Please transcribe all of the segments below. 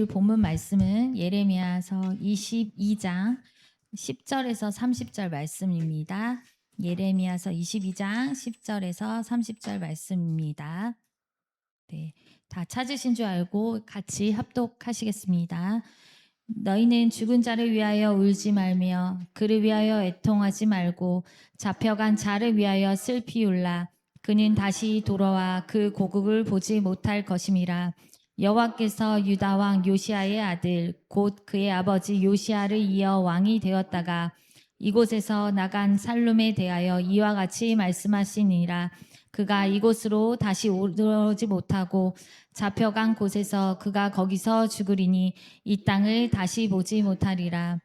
본문 말씀은 예레미야서 22장 10절에서 30절 말씀입니다. 예레미야서 22장 10절에서 30절 말씀입니다. 네, 다 찾으신 줄 알고 같이 합독하시겠습니다. 너희는 죽은 자를 위하여 울지 말며 그를 위하여 애통하지 말고 잡혀간 자를 위하여 슬피 울라. 그는 다시 돌아와 그 고국을 보지 못할 것임이라. 여호와께서 유다 왕 요시아의 아들 곧 그의 아버지 요시아를 이어 왕이 되었다가 이곳에서 나간 살룸에 대하여 이와 같이 말씀하시니라. 그가 이곳으로 다시 오르지 못하고 잡혀간 곳에서 그가 거기서 죽으리니 이 땅을 다시 보지 못하리라.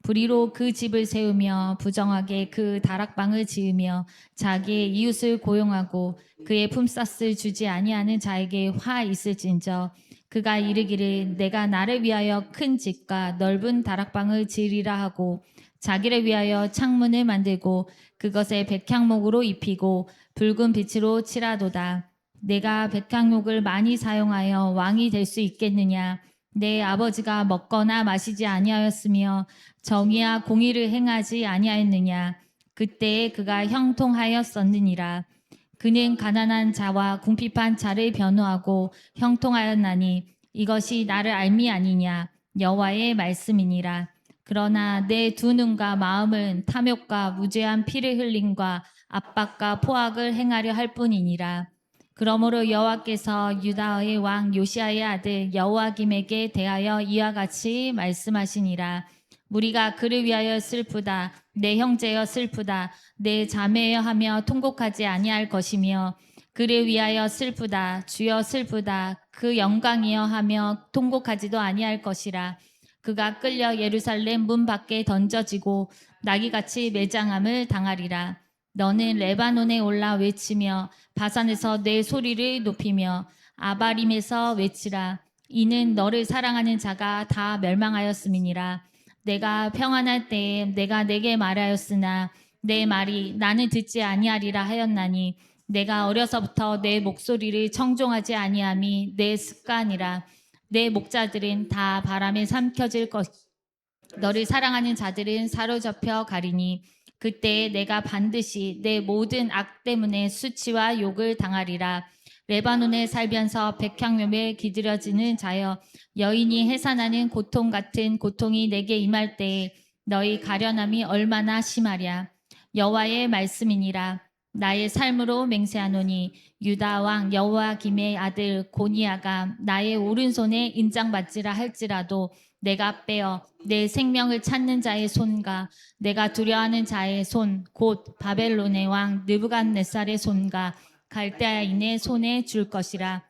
불의로 그 집을 세우며 부정하게 그 다락방을 지으며 자기의 이웃을 고용하고 그의 품삯을 주지 아니하는 자에게 화 있을진저 그가 이르기를 내가 나를 위하여 큰 집과 넓은 다락방을 지으리라 하고 자기를 위하여 창문을 만들고 그것에 백향목으로 입히고 붉은 빛으로 칠하도다. 내가 백향목을 많이 사용하여 왕이 될 수 있겠느냐? 내 아버지가 먹거나 마시지 아니하였으며 정의와 공의를 행하지 아니하였느냐? 그때에 그가 형통하였었느니라. 그는 가난한 자와 궁핍한 자를 변호하고 형통하였나니 이것이 나를 알미 아니냐? 여호와의 말씀이니라. 그러나 내 두 눈과 마음은 탐욕과 무죄한 피를 흘림과 압박과 포악을 행하려 할 뿐이니라. 그러므로 여호와께서 유다의 왕 요시아의 아들 여호와김에게 대하여 이와 같이 말씀하시니라. 우리가 그를 위하여 슬프다. 내 형제여 슬프다. 내 자매여 하며 통곡하지 아니할 것이며 그를 위하여 슬프다. 주여 슬프다. 그 영광이여 하며 통곡하지도 아니할 것이라. 그가 끌려 예루살렘 문 밖에 던져지고 나귀같이 매장함을 당하리라. 너는 레바논에 올라 외치며 바산에서 내 소리를 높이며 아바림에서 외치라. 이는 너를 사랑하는 자가 다 멸망하였음이니라. 내가 평안할 때에 내가 내게 말하였으나 내 말이 나는 듣지 아니하리라 하였나니 내가 어려서부터 내 목소리를 청종하지 아니함이 내 습관이라. 내 목자들은 다 바람에 삼켜질 것. 너를 사랑하는 자들은 사로잡혀 가리니 그때 내가 반드시 내 모든 악 때문에 수치와 욕을 당하리라. 레바논에 살면서 백향묘에 기들여지는 자여 여인이 해산하는 고통 같은 고통이 내게 임할 때에 너희 가련함이 얼마나 심하랴. 여호와의 말씀이니라. 나의 삶으로 맹세하노니 유다 왕 여호와김의 아들 고니아가 나의 오른손에 인장받지라 할지라도 내가 빼어 내 생명을 찾는 자의 손과 내가 두려워하는 자의 손 곧 바벨론의 왕 느부갓네살의 손과 갈대아인의 손에 줄 것이라.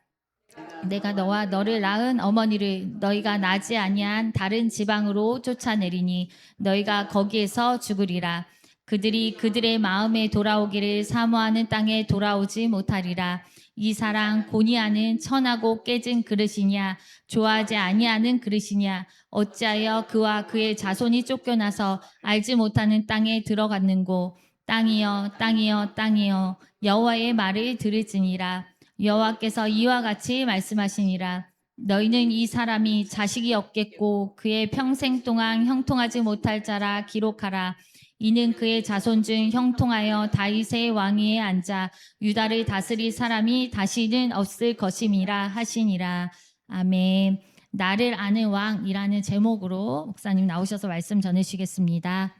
내가 너와 너를 낳은 어머니를 너희가 나지 아니한 다른 지방으로 쫓아내리니 너희가 거기에서 죽으리라. 그들이 그들의 마음에 돌아오기를 사모하는 땅에 돌아오지 못하리라. 이 사랑 고니아는 천하고 깨진 그릇이냐 좋아하지 아니하는 그릇이냐 어찌하여 그와 그의 자손이 쫓겨나서 알지 못하는 땅에 들어갔는고 땅이여 땅이여 땅이여 여호와의 말을 들을지니라. 여호와께서 이와 같이 말씀하시니라. 너희는 이 사람이 자식이 없겠고 그의 평생 동안 형통하지 못할 자라 기록하라. 이는 그의 자손 중 형통하여 다윗의 왕위에 앉아 유다를 다스릴 사람이 다시는 없을 것임이라 하시니라. 아멘. 나를 아는 왕이라는 제목으로 목사님 나오셔서 말씀 전해주시겠습니다.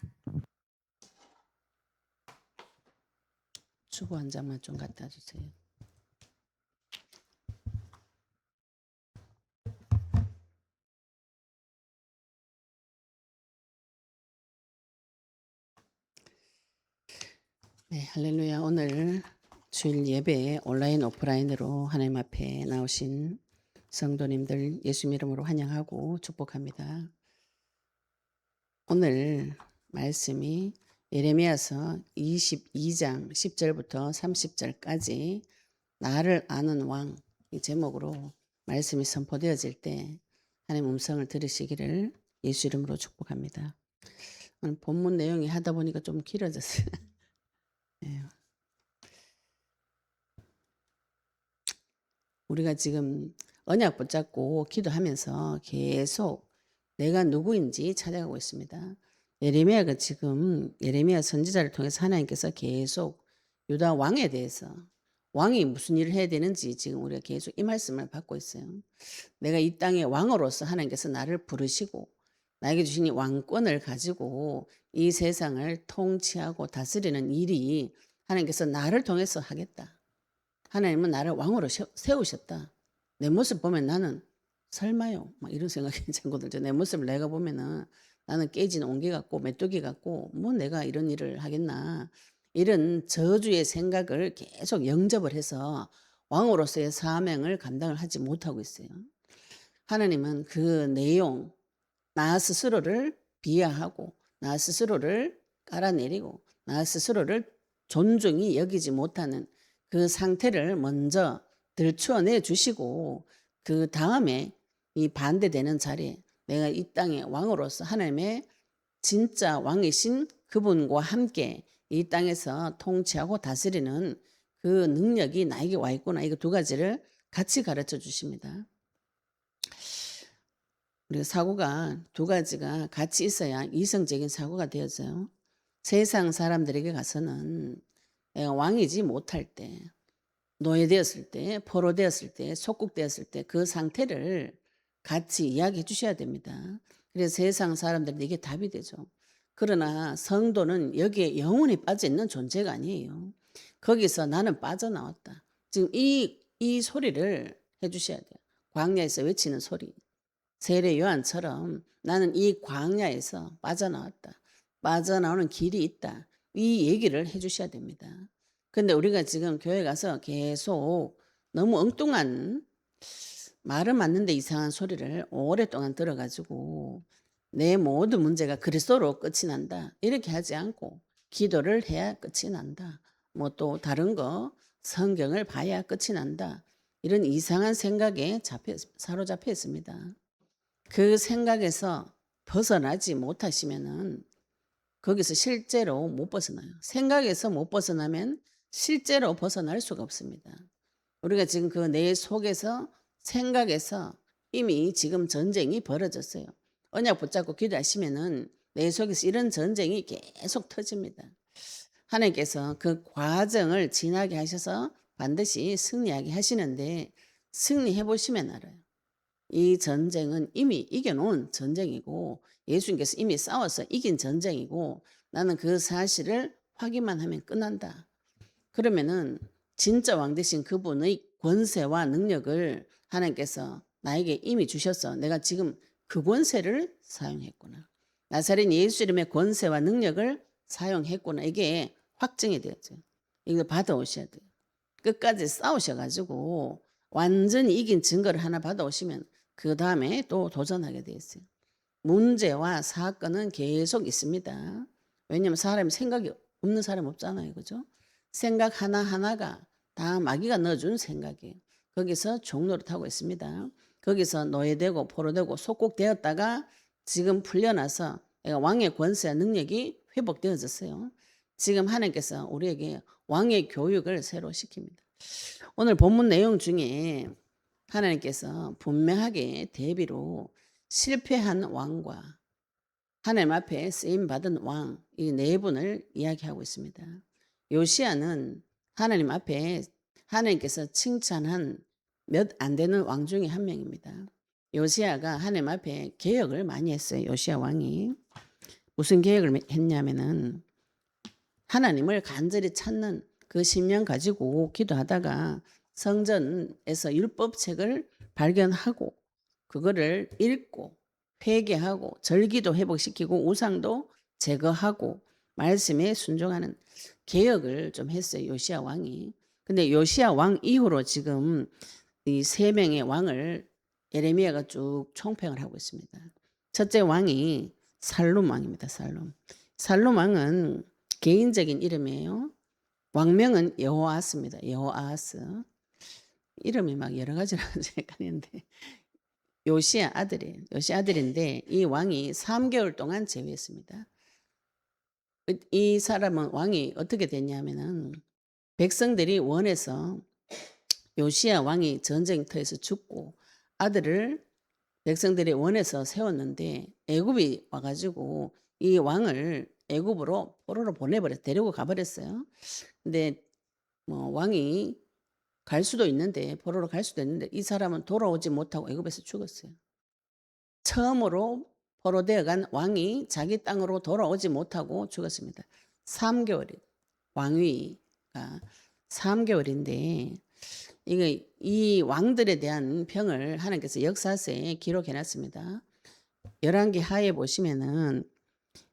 주보 한 장만 좀 갖다 주세요. 네, 할렐루야. 오늘 주일 예배 온라인 오프라인으로 하나님 앞에 나오신 성도님들 예수 이름으로 환영하고 축복합니다. 오늘 말씀이 예레미야서 22장 10절부터 30절까지 나를 아는 왕 이 제목으로 말씀이 선포되어질 때 하나님 음성을 들으시기를 예수 이름으로 축복합니다. 오늘 본문 내용이 하다 보니까 좀 길어졌어요. 네. 우리가 지금 언약 붙잡고 기도하면서 계속 내가 누구인지 찾아가고 있습니다. 예레미야가 지금 예레미야 선지자를 통해서 하나님께서 계속 유다 왕에 대해서 왕이 무슨 일을 해야 되는지 지금 우리가 계속 이 말씀을 받고 있어요. 내가 이 땅의 왕으로서 하나님께서 나를 부르시고 나에게 주신 이 왕권을 가지고 이 세상을 통치하고 다스리는 일이 하나님께서 나를 통해서 하겠다. 하나님은 나를 왕으로 세우셨다. 내 모습 보면 나는 설마요. 막 이런 생각이 자꾸 들죠. 내 모습을 내가 보면은 나는 깨진 옹기 같고 메뚜기 같고 뭐 내가 이런 일을 하겠나. 이런 저주의 생각을 계속 영접을 해서 왕으로서의 사명을 감당을 하지 못하고 있어요. 하나님은 그 내용, 나 스스로를 비하하고 나 스스로를 깔아내리고 나 스스로를 존중히 여기지 못하는 그 상태를 먼저 들추어내 주시고 그 다음에 이 반대되는 자리에 내가 이 땅의 왕으로서 하나님의 진짜 왕이신 그분과 함께 이 땅에서 통치하고 다스리는 그 능력이 나에게 와 있구나. 이거 두 가지를 같이 가르쳐 주십니다. 우리가 사고가 두 가지가 같이 있어야 이성적인 사고가 되어져요. 세상 사람들에게 가서는 내가 왕이지 못할 때, 노예되었을 때, 포로되었을 때, 속국되었을 때 그 상태를 같이 이야기해 주셔야 됩니다. 그래서 세상 사람들은 이게 답이 되죠. 그러나 성도는 여기에 영원히 빠져 있는 존재가 아니에요. 거기서 나는 빠져나왔다. 지금 이 소리를 해 주셔야 돼요. 광야에서 외치는 소리. 세례 요한처럼 나는 이 광야에서 빠져나왔다. 빠져나오는 길이 있다. 이 얘기를 해 주셔야 됩니다. 근데 우리가 지금 교회 가서 계속 너무 엉뚱한 말은 맞는데 이상한 소리를 오랫동안 들어가지고 내 모든 문제가 그리스도로 끝이 난다. 이렇게 하지 않고 기도를 해야 끝이 난다. 뭐 또 다른 거 성경을 봐야 끝이 난다. 이런 이상한 생각에 사로잡혀 있습니다. 그 생각에서 벗어나지 못하시면은 거기서 실제로 못 벗어나요. 생각에서 못 벗어나면 실제로 벗어날 수가 없습니다. 우리가 지금 그 내 속에서 생각에서 이미 지금 전쟁이 벌어졌어요. 언약 붙잡고 기도하시면은 내 속에서 이런 전쟁이 계속 터집니다. 하나님께서 그 과정을 지나게 하셔서 반드시 승리하게 하시는데 승리해 보시면 알아요. 이 전쟁은 이미 이겨놓은 전쟁이고 예수님께서 이미 싸워서 이긴 전쟁이고 나는 그 사실을 확인만 하면 끝난다. 그러면은 진짜 왕 되신 그분의 권세와 능력을 하나님께서 나에게 이미 주셔서 내가 지금 그 권세를 사용했구나. 나사렛 예수 이름의 권세와 능력을 사용했구나. 이게 확증이 되었죠. 이거 받아오셔야 돼요. 끝까지 싸우셔가지고 완전히 이긴 증거를 하나 받아오시면 그 다음에 또 도전하게 되어 있어요. 문제와 사건은 계속 있습니다. 왜냐하면 사람이 생각이 없는 사람 없잖아요. 그죠? 생각 하나하나가 다 마귀가 넣어준 생각이에요. 거기서 종노릇하고 있습니다. 거기서 노예되고 포로되고 속국되었다가 지금 풀려나서 왕의 권세와 능력이 회복되어졌어요. 지금 하나님께서 우리에게 왕의 교육을 새로 시킵니다. 오늘 본문 내용 중에 하나님께서 분명하게 대비로 실패한 왕과 하나님 앞에 쓰임받은 왕, 이 네 분을 이야기하고 있습니다. 요시야는 하나님 앞에 하나님께서 칭찬한 몇 안 되는 왕 중에 한 명입니다. 요시야가 하나님 앞에 개혁을 많이 했어요. 요시야 왕이. 무슨 개혁을 했냐면은 하나님을 간절히 찾는 그 심령 가지고 기도하다가 성전에서 율법책을 발견하고 그거를 읽고 회개하고 절기도 회복시키고 우상도 제거하고 말씀에 순종하는 개혁을 좀 했어요. 요시야 왕이. 근데 요시야 왕 이후로 지금 이 세 명의 왕을 예레미야가 쭉 총평을 하고 있습니다. 첫째 왕이 살룸 왕입니다. 살룸 왕은 개인적인 이름이에요. 왕명은 여호아스입니다. 여호아스. 이름이 막 여러 가지라서 헷갈리는데 요시야 아들이에요. 요시야 아들인데 이 왕이 3개월 동안 제위했습니다. 이 사람은 왕이 어떻게 됐냐면은 백성들이 원해서 요시야 왕이 전쟁터에서 죽고 아들을 백성들이 원해서 세웠는데 애굽이 와가지고 이 왕을 애굽으로 포로로 보내버렸 데리고 가버렸어요. 근데 뭐 왕이 갈 수도 있는데 포로로 갈 수도 있는데 이 사람은 돌아오지 못하고 애굽에서 죽었어요. 처음으로 포로되어 간 왕이 자기 땅으로 돌아오지 못하고 죽었습니다. 3개월이 왕위가 3개월인데 이게 이 왕들에 대한 평을 하나님께서 역사서에 기록해 놨습니다. 열왕기 하에 보시면은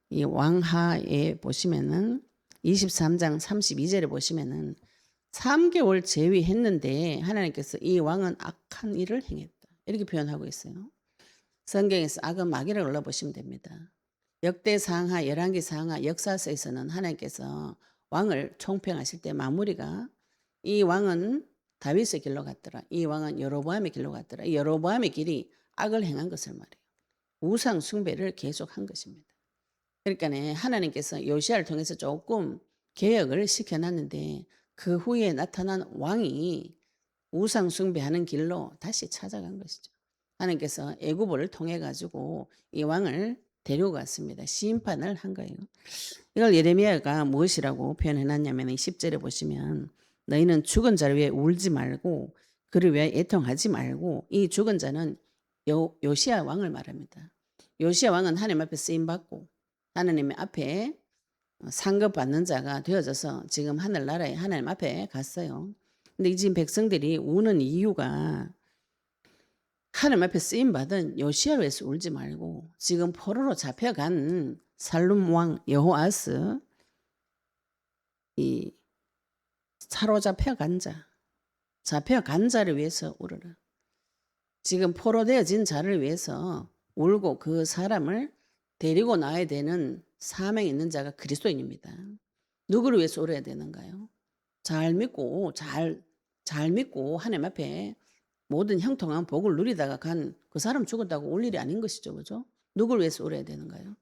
이 왕하에 보시면은 23장 32절에 보시면은 3개월 재위했는데 하나님께서 이 왕은 악한 일을 행했다. 이렇게 표현하고 있어요. 성경에서 악은 마귀를 올라보시면 됩니다. 역대 상하, 열왕기 상하, 역사서에서는 하나님께서 왕을 총평하실 때 마무리가 이 왕은 다윗의 길로 갔더라. 이 왕은 여로보암의 길로 갔더라. 이 여로보암의 길이 악을 행한 것을 말해요. 우상 숭배를 계속한 것입니다. 그러니까 하나님께서 요시아를 통해서 조금 개혁을 시켜놨는데 그 후에 나타난 왕이 우상 숭배하는 길로 다시 찾아간 것이죠. 하나님께서 애굽을 통해 가지고 이 왕을 데리고 갔습니다. 심판을 한 거예요. 이걸 예레미야가 무엇이라고 표현해 놨냐면 10절에 보시면 너희는 죽은 자를 위해 울지 말고 그를 위해 애통하지 말고 이 죽은 자는 요시야 왕을 말합니다. 요시야 왕은 하나님 앞에 쓰임 받고 하나님의 앞에 상급 받는 자가 되어져서 지금 하늘나라에 하나님 앞에 갔어요. 근데 지금 백성들이 우는 이유가 하나님 앞에 쓰임 받은 요시야를 위해서 울지 말고 지금 포로로 잡혀간 살룸 왕 여호아스 이 사로잡혀간 자, 잡혀간 자를 위해서 울어라. 지금 포로되어진 자를 위해서 울고 그 사람을 데리고 나야 되는 사명이 있는 자가 그리스도인입니다. 누구를 위해서 울어야 되는가요? 잘 믿고 잘 믿고 하나님 앞에 모든 형통한 복을 누리다가 간 그 사람 죽었다고 울 일이 아닌 것이죠. 그죠? 누구를 위해서 울어야 되는가요?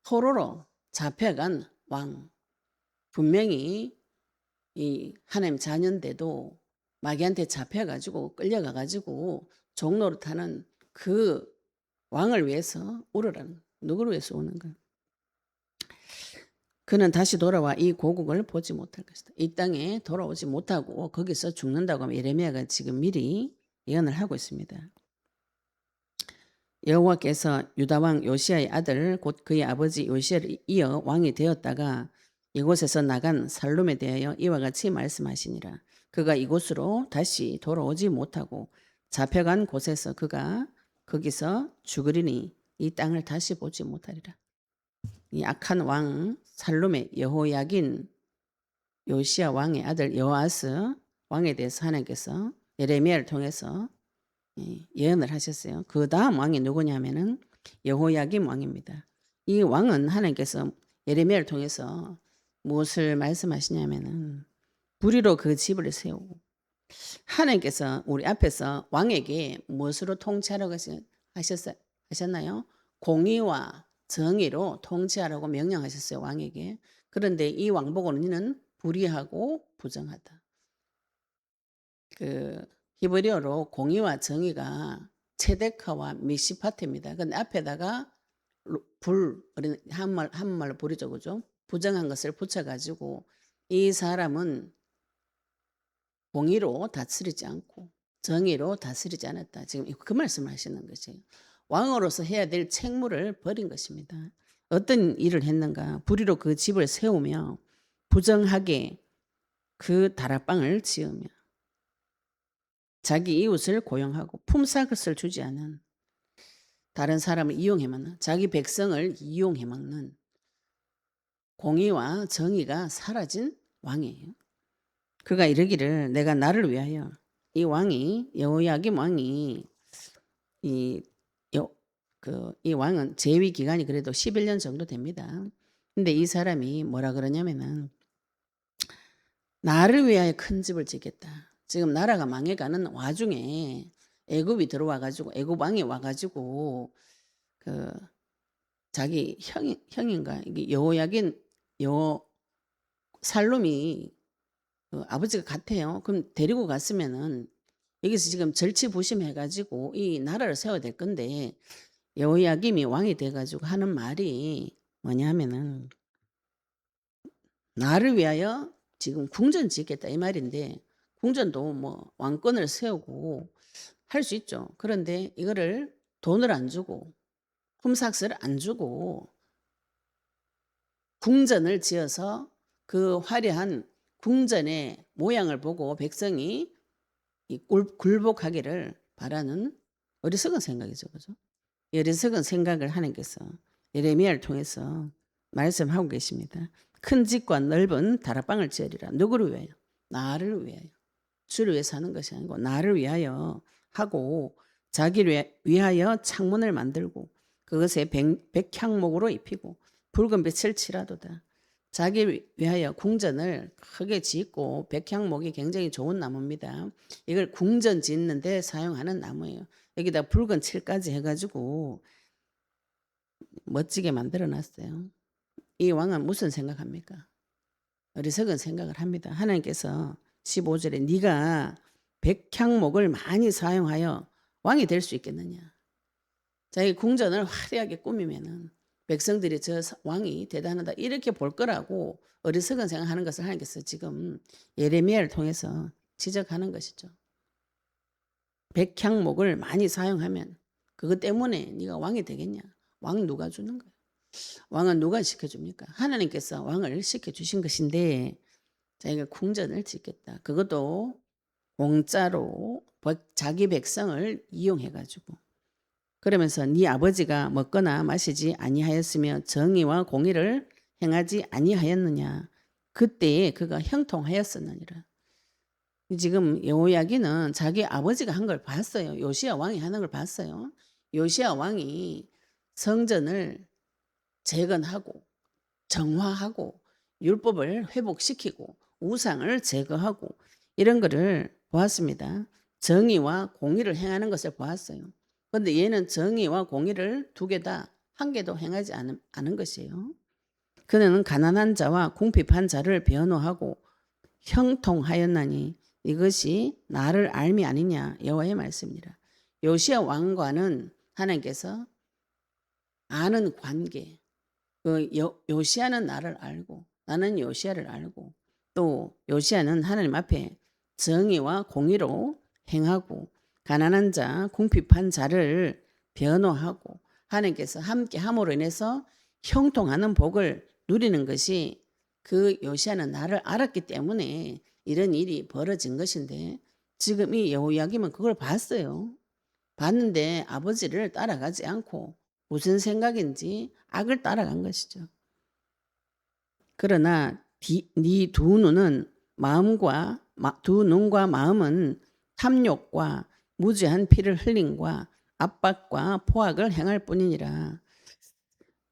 포로로 잡혀간 왕. 분명히 이 하나님 자녀인데도 마귀한테 잡혀가지고 끌려가가지고 종노릇하는 그 왕을 위해서 울으라는 누구를 위해서 우는가? 그는 다시 돌아와 이 고국을 보지 못할 것이다. 이 땅에 돌아오지 못하고 거기서 죽는다고 하면 예레미야가 지금 미리 예언을 하고 있습니다. 여호와께서 유다 왕 요시야의 아들 곧 그의 아버지 요시야를 이어 왕이 되었다가 이곳에서 나간 살룸에 대하여 이와 같이 말씀하시니라. 그가 이곳으로 다시 돌아오지 못하고 잡혀간 곳에서 그가 거기서 죽으리니 이 땅을 다시 보지 못하리라. 이 악한 왕 살룸의 여호야긴 요시야 왕의 아들 여호아스 왕에 대해서 하나님께서 예레미야를 통해서 예언을 하셨어요. 그 다음 왕이 누구냐면은 여호야김 왕입니다. 이 왕은 하나님께서 예레미야를 통해서 무엇을 말씀하시냐면은 불의로 그 집을 세우고 하나님께서 우리 앞에서 왕에게 무엇으로 통치하라고 하셨나요? 공의와 정의로 통치하라고 명령하셨어요. 왕에게. 그런데 이 왕 보고 너는 불의하고 부정하다. 그 히브리어로 공의와 정의가 체데카와 미시파트입니다. 근데 앞에다가 불 한말로 불이죠, 그죠? 부정한 것을 붙여가지고 이 사람은 공의로 다스리지 않고 정의로 다스리지 않았다. 지금 그 말씀을 하시는 것이에요. 왕으로서 해야 될 책무를 버린 것입니다. 어떤 일을 했는가? 불의로 그 집을 세우며 부정하게 그 다락방을 지으며 자기 이웃을 고용하고 품삯을 주지 않은 다른 사람을 이용해 먹는 자기 백성을 이용해 먹는 공의와 정의가 사라진 왕이에요. 그가 이르기를 내가 나를 위하여 이 왕이 여호야김 왕이 이 왕은 재위 기간이 그래도 11년 정도 됩니다. 근데 이 사람이 뭐라 그러냐면은 나를 위하여 큰 집을 짓겠다. 지금 나라가 망해가는 와중에 애굽이 들어와가지고 애굽 왕이 와가지고 그 자기 형인가 이게 여호야긴 살룸이 그 아버지가 같아요. 그럼 데리고 갔으면은 여기서 지금 절치부심해가지고 이 나라를 세워야 될 건데 여호야김이 왕이 돼가지고 하는 말이 뭐냐면은 나를 위하여 지금 궁전 짓겠다 이 말인데 궁전도 뭐 왕권을 세우고 할 수 있죠. 그런데 이거를 돈을 안 주고 홈삭스를 안 주고 궁전을 지어서 그 화려한 궁전의 모양을 보고 백성이 굴복하기를 바라는 어리석은 생각이죠. 그죠? 이 어리석은 생각을 하나님께서 예레미야를 통해서 말씀하고 계십니다. 큰 집과 넓은 다락방을 지으리라. 누구를 위하여? 나를 위하여. 주를 위해 사는 것이 아니고 나를 위하여 하고 자기를 위하여 창문을 만들고 그것에 백향목으로 입히고 붉은 빛을 칠하도다. 자기를 위하여 궁전을 크게 짓고 백향목이 굉장히 좋은 나무입니다. 이걸 궁전 짓는 데 사용하는 나무예요. 여기다 붉은 칠까지 해가지고 멋지게 만들어 놨어요. 이 왕은 무슨 생각합니까? 어리석은 생각을 합니다. 하나님께서 15절에 네가 백향목을 많이 사용하여 왕이 될 수 있겠느냐. 자기 궁전을 화려하게 꾸미면은 백성들이 저 왕이 대단하다 이렇게 볼 거라고 어리석은 생각하는 것을 하나님께서 지금 예레미야를 통해서 지적하는 것이죠. 백향목을 많이 사용하면 그것 때문에 네가 왕이 되겠냐. 왕 누가 주는 거야. 왕은 누가 시켜줍니까? 하나님께서 왕을 시켜주신 것인데 자기가 궁전을 짓겠다. 그것도 공짜로 자기 백성을 이용해가지고 그러면서 네 아버지가 먹거나 마시지 아니하였으며 정의와 공의를 행하지 아니하였느냐. 그때에 그가 형통하였었느니라. 지금 여호야기는 자기 아버지가 한 걸 봤어요. 요시야 왕이 하는 걸 봤어요. 요시야 왕이 성전을 재건하고 정화하고 율법을 회복시키고 우상을 제거하고 이런 거를 보았습니다. 정의와 공의를 행하는 것을 보았어요. 그런데 얘는 정의와 공의를 두 개 다 한 개도 행하지 않은 것이에요. 그는 가난한 자와 궁핍한 자를 변호하고 형통하였나니 이것이 나를 알미 아니냐 여호와의 말씀이라. 요시야 왕과는 하나님께서 아는 관계. 요시야는 나를 알고 나는 요시야를 알고 또 요시야는 하나님 앞에 정의와 공의로 행하고 가난한 자, 궁핍한 자를 변호하고 하나님께서 함께 함으로 인해서 형통하는 복을 누리는 것이 그 요시야는 나를 알았기 때문에 이런 일이 벌어진 것인데 지금 이 여호야김은 그걸 봤어요. 봤는데 아버지를 따라가지 않고 무슨 생각인지 악을 따라간 것이죠. 그러나 네 두 눈과 마음은 탐욕과 무죄한 피를 흘림과 압박과 포악을 행할 뿐이니라.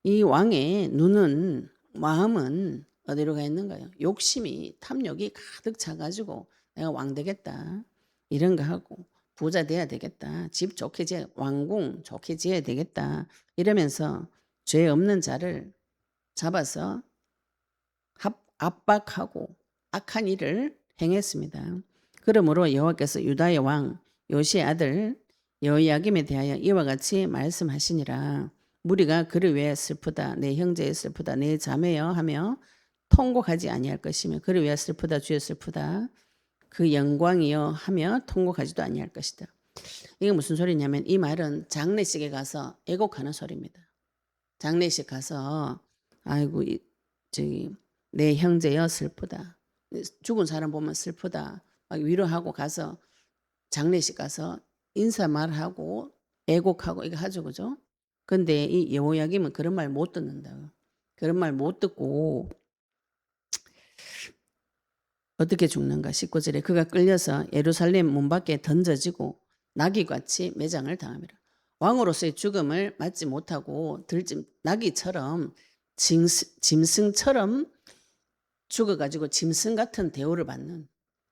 이 왕의 눈은 마음은 어디로 가 있는가요? 욕심이 탐욕이 가득 차가지고 내가 왕 되겠다 이런 거 하고 부자 돼야 되겠다. 집 좋게 지어 왕궁 좋게 지어야 되겠다. 이러면서 죄 없는 자를 잡아서 압박하고 악한 일을 행했습니다. 그러므로 여호와께서 유다의 왕 요시의 아들 여호야김에 대하여 이와 같이 말씀하시니라. 무리가 그를 위해 슬프다. 내 형제의 슬프다. 내 자매여 하며 통곡하지 아니할 것이며 그를 위해 슬프다. 주여 슬프다. 그 영광이여 하며 통곡하지도 아니할 것이다. 이게 무슨 소리냐면 이 말은 장례식에 가서 애곡하는 소리입니다. 장례식 가서 아이고 저기 내 형제여 슬프다. 죽은 사람 보면 슬프다. 막 위로하고 가서 장례식 가서 인사말하고 애곡하고 이거 하죠. 그죠? 근데 이 여호야김은 그런 말 못 듣는다. 그런 말 못 듣고 어떻게 죽는가? 19절에 그가 끌려서 예루살렘 문 밖에 던져지고 나귀같이 매장을 당함이라. 왕으로서의 죽음을 맞지 못하고 나귀처럼 짐승처럼 죽어가지고 짐승 같은 대우를 받는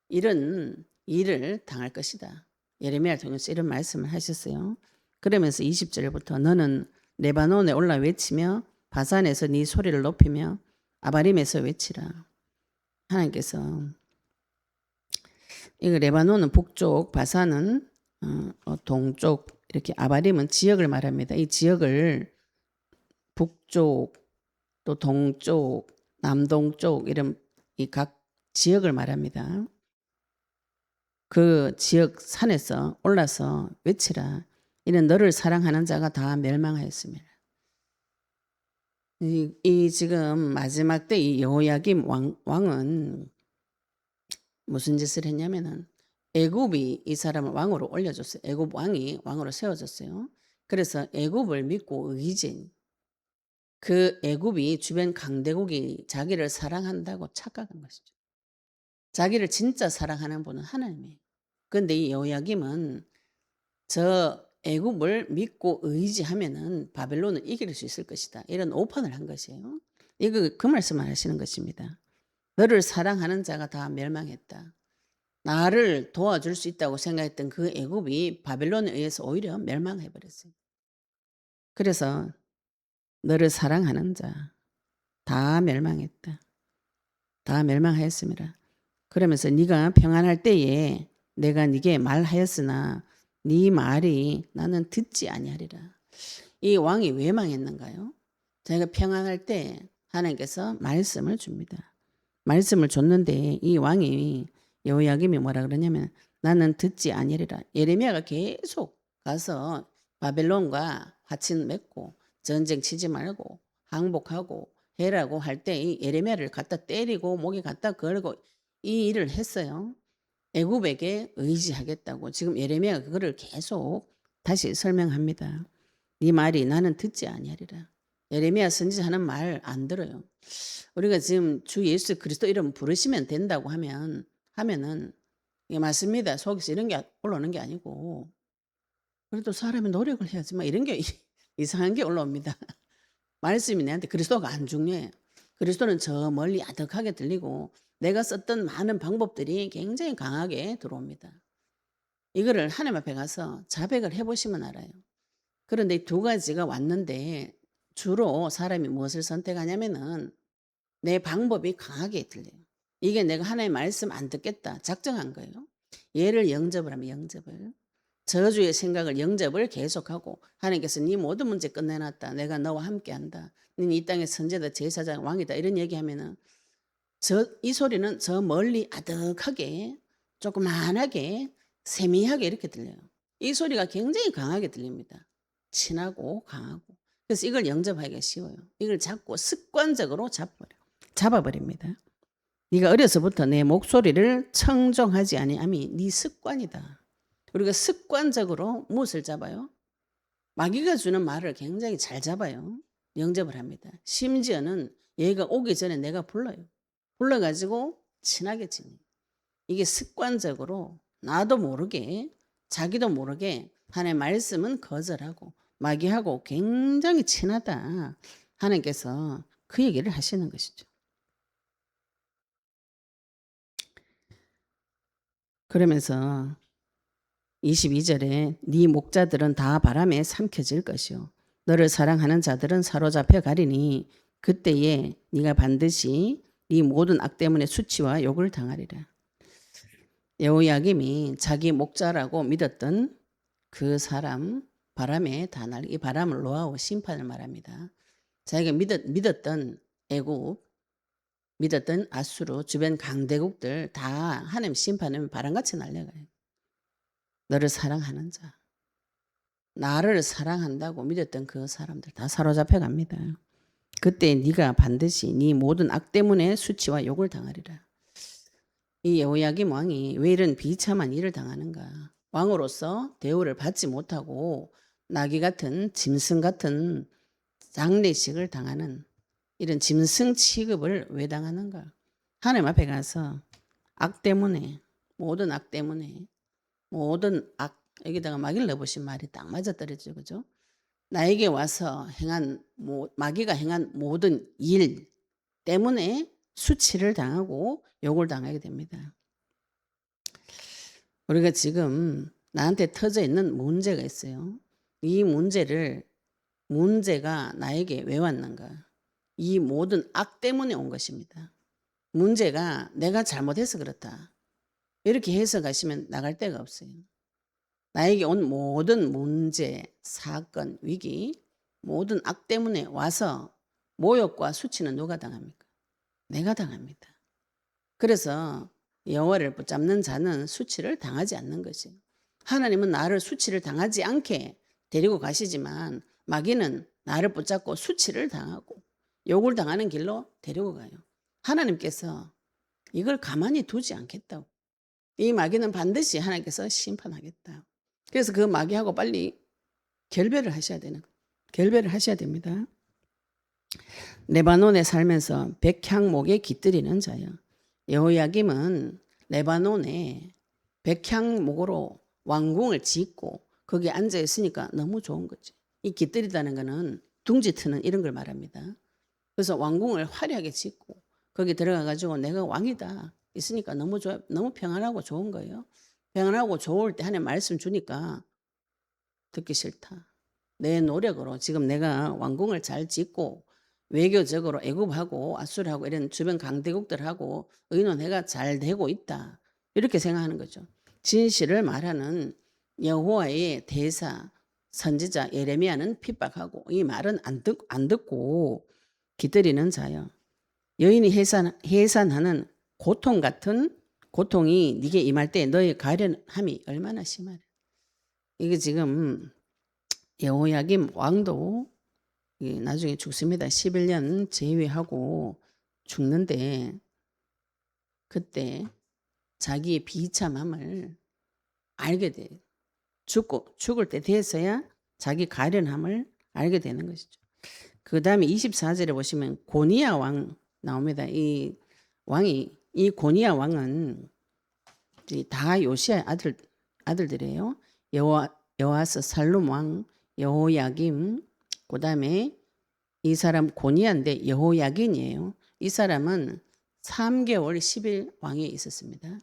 이런 일을 당할 것이다. 예레미야를 통해서 이런 말씀을 하셨어요. 그러면서 20절부터 너는 레바논에 올라 외치며 바산에서 네 소리를 높이며 아바림에서 외치라. 하나님께서 이거 레바논은 북쪽, 바산은 동쪽, 이렇게 아바림은 지역을 말합니다. 이 지역을 북쪽, 또 동쪽, 남동쪽 이런 이 각 지역을 말합니다. 그 지역 산에서 올라서 외치라. 이는 너를 사랑하는 자가 다 멸망하였습니다. 이 지금 마지막 때 이 여호야김 왕은 무슨 짓을 했냐면은 애굽이 이 사람을 왕으로 올려줬어요. 애굽 왕이 왕으로 세워졌어요. 그래서 애굽을 믿고 의지한 그 애굽이 주변 강대국이 자기를 사랑한다고 착각한 것이죠. 자기를 진짜 사랑하는 분은 하나님이에요. 그런데 이 여호야김은 저 애굽을 믿고 의지하면은 바벨론을 이길 수 있을 것이다. 이런 오판을 한 것이에요. 이거 그 말씀을 하시는 것입니다. 너를 사랑하는 자가 다 멸망했다. 나를 도와줄 수 있다고 생각했던 그 애굽이 바벨론에 의해서 오히려 멸망해 버렸어요. 그래서 너를 사랑하는 자 다 멸망했다. 다 멸망하였습니다. 그러면서 네가 평안할 때에 내가 네게 말하였으나 네 말이 나는 듣지 아니하리라. 이 왕이 왜 망했는가요? 자기가 평안할 때 하나님께서 말씀을 줍니다. 말씀을 줬는데 이 왕이 여호야김이 뭐라 그러냐면 나는 듣지 아니하리라. 예레미야가 계속 가서 바벨론과 화친 맺고 전쟁 치지 말고 항복하고 해라고 할 때 이 예레미야를 갖다 때리고 목에 갖다 걸고 이 일을 했어요. 애굽에게 의지하겠다고 지금 예레미야가 그거를 계속 다시 설명합니다. 네 말이 나는 듣지 아니하리라. 예레미야 선지자는 말 안 들어요. 우리가 지금 주 예수 그리스도 이름 부르시면 된다고 하면은 이게 맞습니다. 속에서 이런 게 올라오는 게 아니고 그래도 사람이 노력을 해야지 막 이런 게 이상한 게 올라옵니다. 말씀이 내한테 그리스도가 안 중요해. 그리스도는 저 멀리 아득하게 들리고 내가 썼던 많은 방법들이 굉장히 강하게 들어옵니다. 이거를 하나님 앞에 가서 자백을 해보시면 알아요. 그런데 두 가지가 왔는데 주로 사람이 무엇을 선택하냐면은 내 방법이 강하게 들려요. 이게 내가 하나님의 말씀 안 듣겠다 작정한 거예요. 얘를 영접을 하면 영접을. 저주의 생각을 영접을 계속하고 하나님께서 네 모든 문제 끝내놨다. 내가 너와 함께한다. 너는 이 땅의 선제다 제사장 왕이다. 이런 얘기하면은 이 소리는 저 멀리 아득하게 조그만하게 세미하게 이렇게 들려요. 이 소리가 굉장히 강하게 들립니다. 친하고 강하고. 그래서 이걸 영접하기가 쉬워요. 이걸 잡고 습관적으로 잡아버립니다. 네가 어려서부터 내 목소리를 청종하지 아니함이 네 습관이다. 우리가 습관적으로 무엇을 잡아요? 마귀가 주는 말을 굉장히 잘 잡아요. 영접을 합니다. 심지어는 얘가 오기 전에 내가 불러요. 불러가지고 친하게 지내. 이게 습관적으로 나도 모르게 자기도 모르게 하나님의 말씀은 거절하고 마귀하고 굉장히 친하다. 하나님께서 그 얘기를 하시는 것이죠. 그러면서 22절에 네 목자들은 다 바람에 삼켜질 것이요 너를 사랑하는 자들은 사로잡혀 가리니 그때에 네가 반드시 네 모든 악 때문에 수치와 욕을 당하리라. 여호야김이 자기 목자라고 믿었던 그 사람 바람에 다 날리 이 바람을 노아오 심판을 말합니다. 자기가 믿었던 애굽 믿었던 아수르 주변 강대국들 다 하나님 심판하면 바람같이 날려가요. 너를 사랑하는 자 나를 사랑한다고 믿었던 그 사람들 다 사로잡혀 갑니다. 그때 네가 반드시 네 모든 악 때문에 수치와 욕을 당하리라. 이 여호야김 왕이 왜 이런 비참한 일을 당하는가? 왕으로서 대우를 받지 못하고 나귀 같은 짐승 같은 장례식을 당하는 이런 짐승 취급을 왜 당하는가? 하나님 앞에 가서 악 때문에 모든 악 때문에 모든 악 여기다가 마귀를 넣어보신 말이 딱 맞아떨어지죠. 그죠? 나에게 와서 마귀가 행한 모든 일 때문에 수치를 당하고 욕을 당하게 됩니다. 우리가 지금 나한테 터져 있는 문제가 있어요. 이 문제가 나에게 왜 왔는가? 이 모든 악 때문에 온 것입니다. 문제가 내가 잘못해서 그렇다. 이렇게 해석하시면 나갈 데가 없어요. 나에게 온 모든 문제, 사건, 위기, 모든 악 때문에 와서 모욕과 수치는 누가 당합니까? 내가 당합니다. 그래서 여호와를 붙잡는 자는 수치를 당하지 않는 것이에요. 하나님은 나를 수치를 당하지 않게 데리고 가시지만 마귀는 나를 붙잡고 수치를 당하고 욕을 당하는 길로 데리고 가요. 하나님께서 이걸 가만히 두지 않겠다고. 이 마귀는 반드시 하나님께서 심판하겠다. 그래서 그 마귀하고 빨리 결별을 하셔야 되는 거예요. 결별을 하셔야 됩니다. 레바논에 살면서 백향목에 깃들이는 자요. 여호야김은 레바논에 백향목으로 왕궁을 짓고 거기에 앉아 있으니까 너무 좋은 거지. 이 깃들이다는 거는 둥지 트는 이런 걸 말합니다. 그래서 왕궁을 화려하게 짓고 거기 들어가 가지고 내가 왕이다 있으니까 너무 좋아, 너무 평안하고 좋은 거예요. 평안하고 좋을 때 하나님 말씀 주니까 듣기 싫다. 내 노력으로 지금 내가 왕궁을 잘 짓고 외교적으로 애굽하고 아수르하고 이런 주변 강대국들하고 의논회가 잘 되고 있다. 이렇게 생각하는 거죠. 진실을 말하는 여호와의 대사 선지자 예레미야는 핍박하고 이 말은 안 듣고 기다리는 자요. 여인이 해산하는 고통 같은 고통이 네게 임할 때 너의 가련함이 얼마나 심하래. 이게 지금 여호야김 왕도 나중에 죽습니다. 11년 재위하고 죽는데 그때 자기의 비참함을 알게 돼요. 죽을 때 돼서야 자기 가련함을 알게 되는 것이죠. 그 다음에 24절에 보시면 고니야 왕 나옵니다. 이 고니야 왕은 다 요시야 아들들이에요. 여호아스, 살룸 왕, 여호야김, 그 다음에 이 사람 고니야인데 여호야긴이에요. 이 사람은 3개월 10일 왕위에 있었습니다.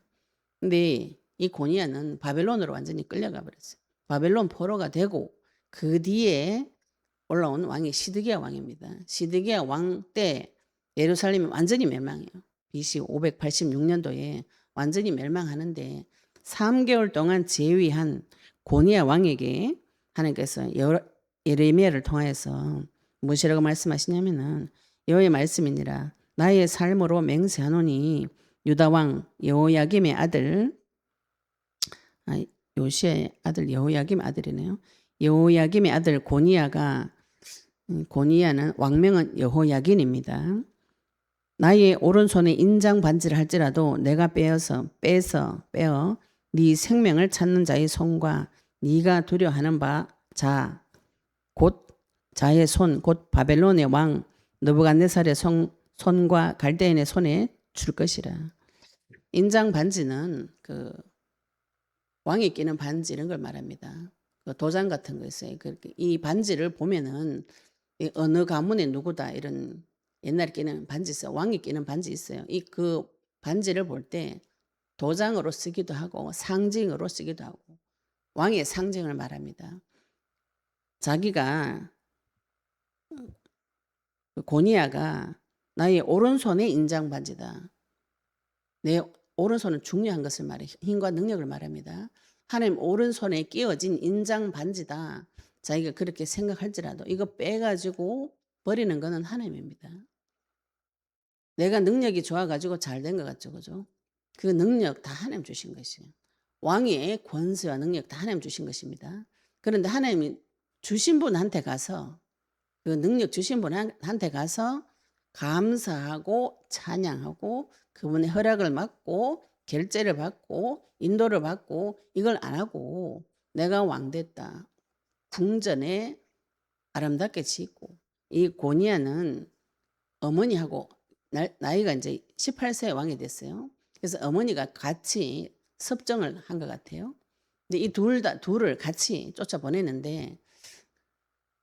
근데 이 고니야는 바벨론으로 완전히 끌려가 버렸어요. 바벨론 포로가 되고 그 뒤에 올라온 왕이 시드기야 왕입니다. 시드기야 왕 때 예루살렘이 완전히 멸망해요. BC 586년도에 완전히 멸망하는데 3개월 동안 재위한 고니야 왕에게 하나님께서 예레미야를 통하여서 무엇이라고 말씀하시냐면은 여호와의 말씀이니라 나의 삶으로 맹세하노니 유다 왕 여호야김의 아들 요시의 아들 여호야김 아들이네요. 여호야김의 아들 고니야는 왕명은 여호야긴입니다. 나의 오른손에 인장 반지를 할지라도 내가 빼어 네 생명을 찾는 자의 손과 네가 두려워하는 자 곧 자의 손 곧 바벨론의 왕 느부갓네살의 손과 갈대인의 손에 줄 것이라. 인장 반지는 그 왕이 끼는 반지 이런 걸 말합니다. 그 도장 같은 거 있어요. 이 반지를 보면은 어느 가문의 누구다 이런 옛날에 끼는 반지 있어요. 왕이 끼는 반지 있어요. 그 반지를 볼 때 도장으로 쓰기도 하고 상징으로 쓰기도 하고 왕의 상징을 말합니다. 자기가 고니야가 나의 오른손의 인장 반지다. 내 오른손은 중요한 것을 말해 힘과 능력을 말합니다. 하나님 오른손에 끼워진 인장 반지다. 자기가 그렇게 생각할지라도 이거 빼가지고 버리는 것은 하나님입니다. 내가 능력이 좋아가지고 잘 된 것 같죠, 그죠? 그 능력 다 하나님 주신 것이에요. 왕의 권세와 능력 다 하나님 주신 것입니다. 그런데 하나님이 주신 분한테 가서 그 능력 주신 분한테 가서 감사하고 찬양하고 그분의 허락을 받고 결제를 받고 인도를 받고 이걸 안 하고 내가 왕 됐다. 궁전에 아름답게 짓고 이 고니야는 어머니하고 나이가 이제 18세 왕이 됐어요. 그래서 어머니가 같이 섭정을 한 것 같아요. 근데 이 둘을 같이 쫓아보내는데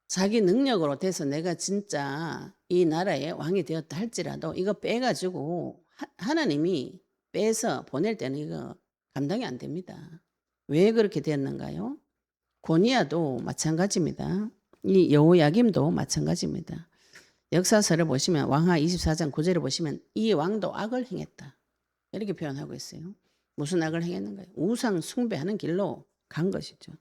자기 능력으로 돼서 내가 진짜 이 나라의 왕이 되었다 할지라도 이거 빼가지고 하나님이 빼서 보낼 때는 이거 감당이 안 됩니다. 왜 그렇게 되었는가요? 고니야도 마찬가지입니다. 이 여호야김도 마찬가지입니다. 역사서를 보시면 왕하 24장 9절을 보시면 이 왕도 악을 행했다. 이렇게 표현하고 있어요. 무슨 악을 행했는가요? 우상 숭배하는 길로 간 것이죠.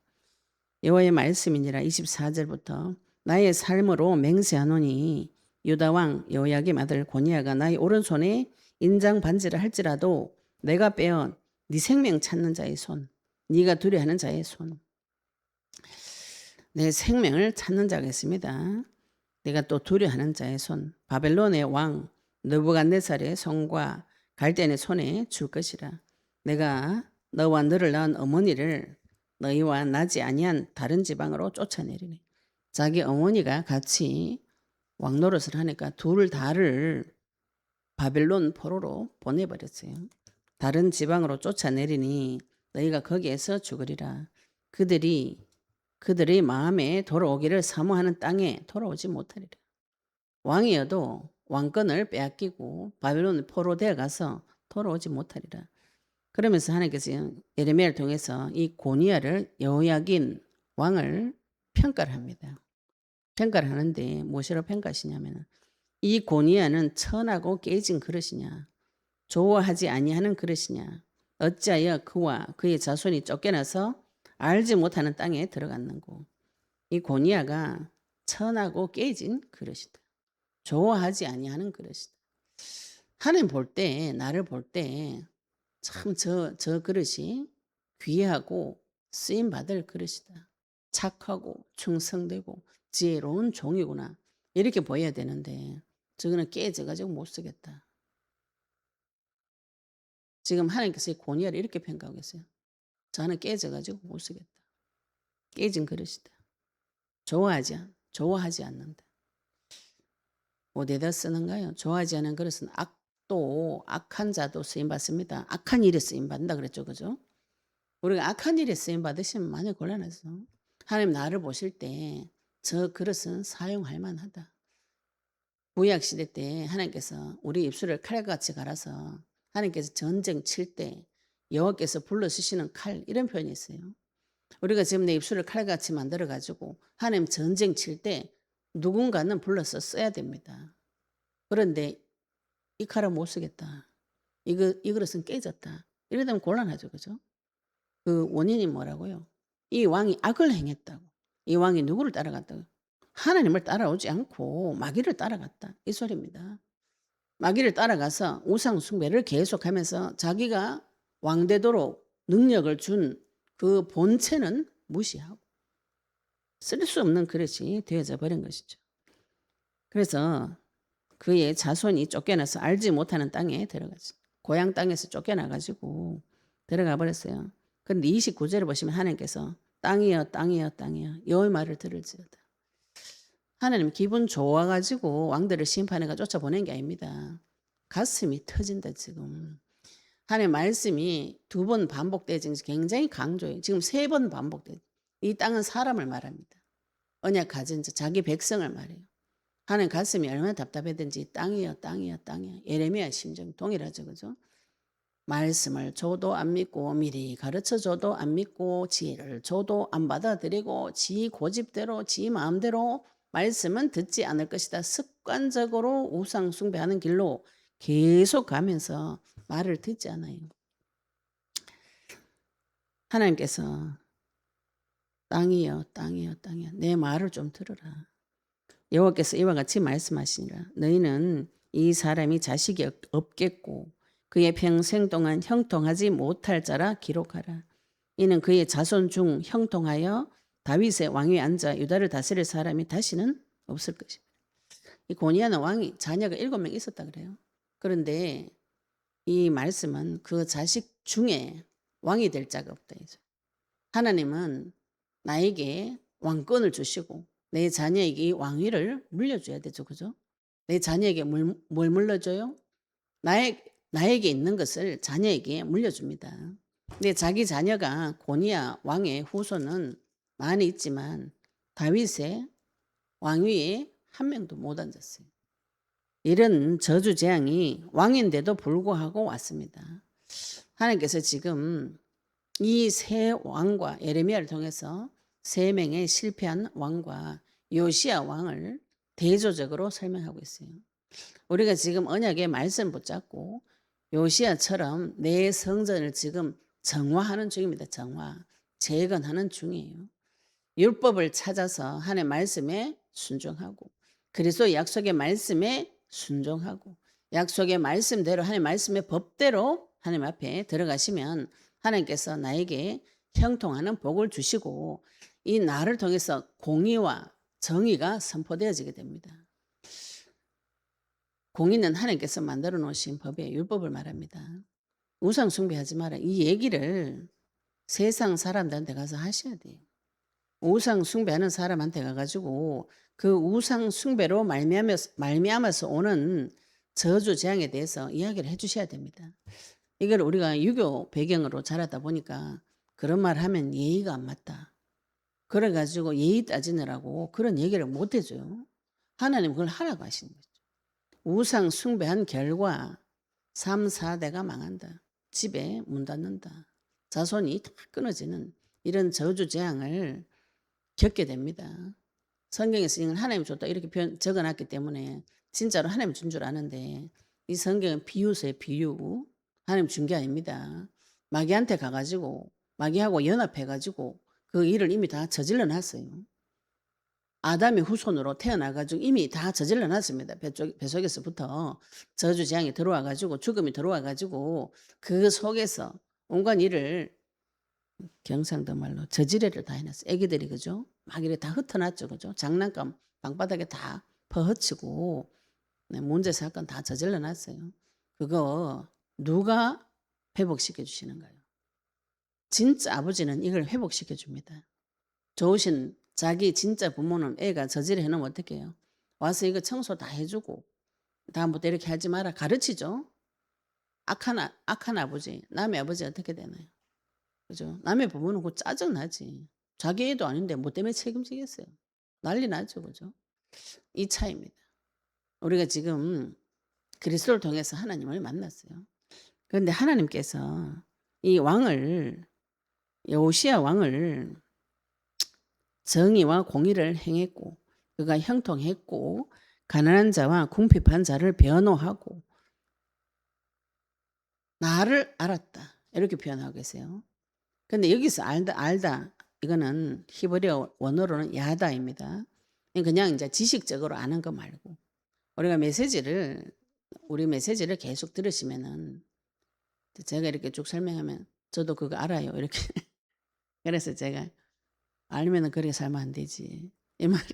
여호와의 말씀이니라 24절부터 나의 삶으로 맹세하노니 유다 왕 여호야김 아들 고니야가 나의 오른손에 인장 반지를 할지라도 내가 빼어 네 생명 찾는 자의 손, 네가 두려워하는 자의 손, 내 생명을 찾는 자가 있습니다. 내가 또 두려워하는 자의 손, 바벨론의 왕 느부갓네살의 손과 갈대인의 손에 줄 것이라. 내가 너와 너를 낳은 어머니를 너희와 나지 아니한 다른 지방으로 쫓아내리니. 자기 어머니가 같이 왕노릇을 하니까 둘 다를 바벨론 포로로 보내버렸어요. 다른 지방으로 쫓아내리니 너희가 거기에서 죽으리라. 그들의 마음에 돌아오기를 사모하는 땅에 돌아오지 못하리라. 왕이어도 왕권을 빼앗기고 바벨론 포로 되어 가서 돌아오지 못하리라. 그러면서 하나님께서 예레미야를 통해서 이 고니야를 여호야긴 왕을 평가를 합니다. 평가를 하는데 무엇이라고 평가하시냐면 이 고니야는 천하고 깨진 그릇이냐, 좋아하지 아니하는 그릇이냐, 어찌하여 그와 그의 자손이 쫓겨나서 알지 못하는 땅에 들어갔는고. 이 고니야가 천하고 깨진 그릇이다. 좋아하지 아니하는 그릇이다. 하나님 볼 때, 나를 볼 때 참 저 그릇이 귀하고 쓰임 받을 그릇이다. 착하고 충성되고 지혜로운 종이구나. 이렇게 보여야 되는데 저거는 깨져가지고 못 쓰겠다. 지금 하나님께서 이 고니야를 이렇게 평가하고 계세요. 저는 깨져가지고 못 쓰겠다. 깨진 그릇이다. 좋아하지 않는다. 어디다 쓰는가요? 좋아하지 않은 그릇은 악한 자도 쓰임받습니다. 악한 일에 쓰임받는다 그랬죠. 그죠? 우리가 악한 일에 쓰임받으시면 많이 곤란하죠. 하나님 나를 보실 때 저 그릇은 사용할 만하다. 구약시대 때 하나님께서 우리 입술을 칼같이 갈아서 하나님께서 전쟁 칠 때 여호와께서 불러주시는 칼 이런 표현이 있어요. 우리가 지금 내 입술을 칼같이 만들어가지고 하나님 전쟁 칠 때 누군가는 불러서 써야 됩니다. 그런데 이 칼은 못 쓰겠다. 이 그릇은 깨졌다. 이러면 곤란하죠. 그죠? 그 원인이 뭐라고요? 이 왕이 악을 행했다고. 이 왕이 누구를 따라갔다고? 하나님을 따라오지 않고 마귀를 따라갔다. 이 소리입니다. 마귀를 따라가서 우상 숭배를 계속하면서 자기가 왕되도록 능력을 준 그 본체는 무시하고 쓸 수 없는 그릇이 되어져 버린 것이죠. 그래서 그의 자손이 쫓겨나서 알지 못하는 땅에 들어가죠. 고향 땅에서 쫓겨나가지고 들어가 버렸어요. 그런데 29절을 보시면 하나님께서 땅이여 땅이여 땅이여 여호와의 말을 들을지어다. 하나님 기분 좋아가지고 왕들을 심판해가 쫓아보낸 게 아닙니다. 가슴이 터진다 지금. 하나님 말씀이 2번 반복되지 굉장히 강조해요. 지금 3번 반복돼요. 이 땅은 사람을 말합니다. 언약 가진 자 자기 백성을 말해요. 하나님 가슴이 얼마나 답답했든지 땅이여 땅이여 땅이여. 예레미야 심정 동일하죠. 그죠? 말씀을 줘도 안 믿고 미리 가르쳐줘도 안 믿고 지혜를 줘도 안 받아들이고 지 고집대로 지 마음대로 말씀은 듣지 않을 것이다. 습관적으로 우상 숭배하는 길로 계속 가면서 말을 듣지 않아요. 하나님께서 땅이여 땅이여 땅이여 내 말을 좀 들으라. 여호와께서 이와 같이 말씀하시니라. 너희는 이 사람이 자식이 없겠고 그의 평생 동안 형통하지 못할 자라 기록하라. 이는 그의 자손 중 형통하여 다윗의 왕위에 앉아 유다를 다스릴 사람이 다시는 없을 것입니다. 이 고니야는 왕이 자녀가 7명 있었다 그래요. 그런데 이 말씀은 그 자식 중에 왕이 될 자가 없다. 하나님은 나에게 왕권을 주시고 내 자녀에게 이 왕위를 물려줘야 되죠. 그죠? 내 자녀에게 뭘 물려줘요? 나에게 있는 것을 자녀에게 물려줍니다. 근데 자기 자녀가 고니야 왕의 후손은 많이 있지만 다윗의 왕위에 한 명도 못 앉았어요. 이런 저주 재앙이 왕인데도 불구하고 왔습니다. 하나님께서 지금 이 세 왕과 예레미야를 통해서 3명의 실패한 왕과 요시야 왕을 대조적으로 설명하고 있어요. 우리가 지금 언약의 말씀 붙잡고 요시야처럼 내 성전을 지금 정화하는 중입니다. 정화. 재건하는 중이에요. 율법을 찾아서 하나님의 말씀에 순종하고 그리스도의 약속의 말씀에 순종하고 약속의 말씀대로 하나님의 말씀의 법대로 하나님 앞에 들어가시면 하나님께서 나에게 형통하는 복을 주시고 이 나를 통해서 공의와 정의가 선포되어지게 됩니다. 공의는 하나님께서 만들어 놓으신 법의 율법을 말합니다. 우상 숭배하지 마라. 이 얘기를 세상 사람들한테 가서 하셔야 돼요. 우상 숭배하는 사람한테 가가지고 그 우상 숭배로 말미암아서 오는 저주 재앙에 대해서 이야기를 해주셔야 됩니다. 이걸 우리가 유교 배경으로 자라다 보니까 그런 말 하면 예의가 안 맞다. 그래가지고 예의 따지느라고 그런 얘기를 못 해줘요. 하나님 그걸 하라고 하시는 거죠. 우상 숭배한 결과 3, 4대가 망한다. 집에 문 닫는다. 자손이 다 끊어지는 이런 저주 재앙을 겪게 됩니다. 성경에서 이건 하나님 줬다 이렇게 적어놨기 때문에 진짜로 하나님 준 줄 아는데 이 성경은 비유세요. 비유. 하나님 준 게 아닙니다. 마귀한테 가가지고 마귀하고 연합해가지고 그 일을 이미 다 저질러 놨어요. 아담의 후손으로 태어나가지고 이미 다 저질러 놨습니다. 뱃속에서부터 저주 재앙이 들어와가지고 죽음이 들어와가지고 그 속에서 온갖 일을 경상도 말로 저지레를 다 해놨어요. 애기들이 그죠? 막 이래 다 흩어놨죠. 그죠? 장난감 방바닥에 다 퍼헤치고 네, 문제 사건 다 저질러 놨어요. 그거 누가 회복시켜 주시는가요? 진짜 아버지는 이걸 회복시켜 줍니다. 좋으신 자기 진짜 부모는 애가 저지레 해놓으면 어떻게 해요? 와서 이거 청소 다 해주고 다음부터 이렇게 하지 마라 가르치죠. 악한 아버지, 남의 아버지 어떻게 되나요? 그죠? 남의 부모는 그 짜증나지. 자기 애도 아닌데 뭐 때문에 책임지겠어요? 난리 나죠. 그죠? 이 차이입니다. 우리가 지금 그리스도를 통해서 하나님을 만났어요. 그런데 하나님께서 이 왕을 요시야 왕을 정의와 공의를 행했고 그가 형통했고 가난한 자와 궁핍한 자를 변호하고 나를 알았다. 이렇게 표현하고 계세요. 근데 여기서 알다 이거는 히브리어 원어로는 야다입니다. 그냥 이제 지식적으로 아는 거 말고 우리 메시지를 계속 들으시면은 제가 이렇게 쭉 설명하면 저도 그거 알아요. 이렇게 그래서 제가 알면은 그렇게 살면 안 되지. 이 말이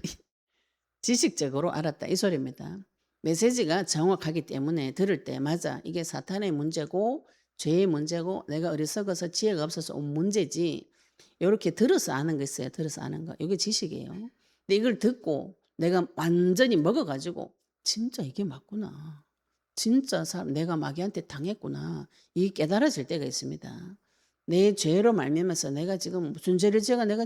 지식적으로 알았다 이 소리입니다. 메시지가 정확하기 때문에 들을 때 맞아 이게 사탄의 문제고 죄의 문제고 내가 어리석어서 지혜가 없어서 온 문제지. 이렇게 들어서 아는 거 있어요. 들어서 아는 거. 이게 지식이에요. 근데 이걸 듣고 내가 완전히 먹어가지고 진짜 이게 맞구나. 진짜 내가 마귀한테 당했구나. 이게 깨달아질 때가 있습니다. 내 죄로 말미암아서 내가 지금 무슨 죄를 지어가 내가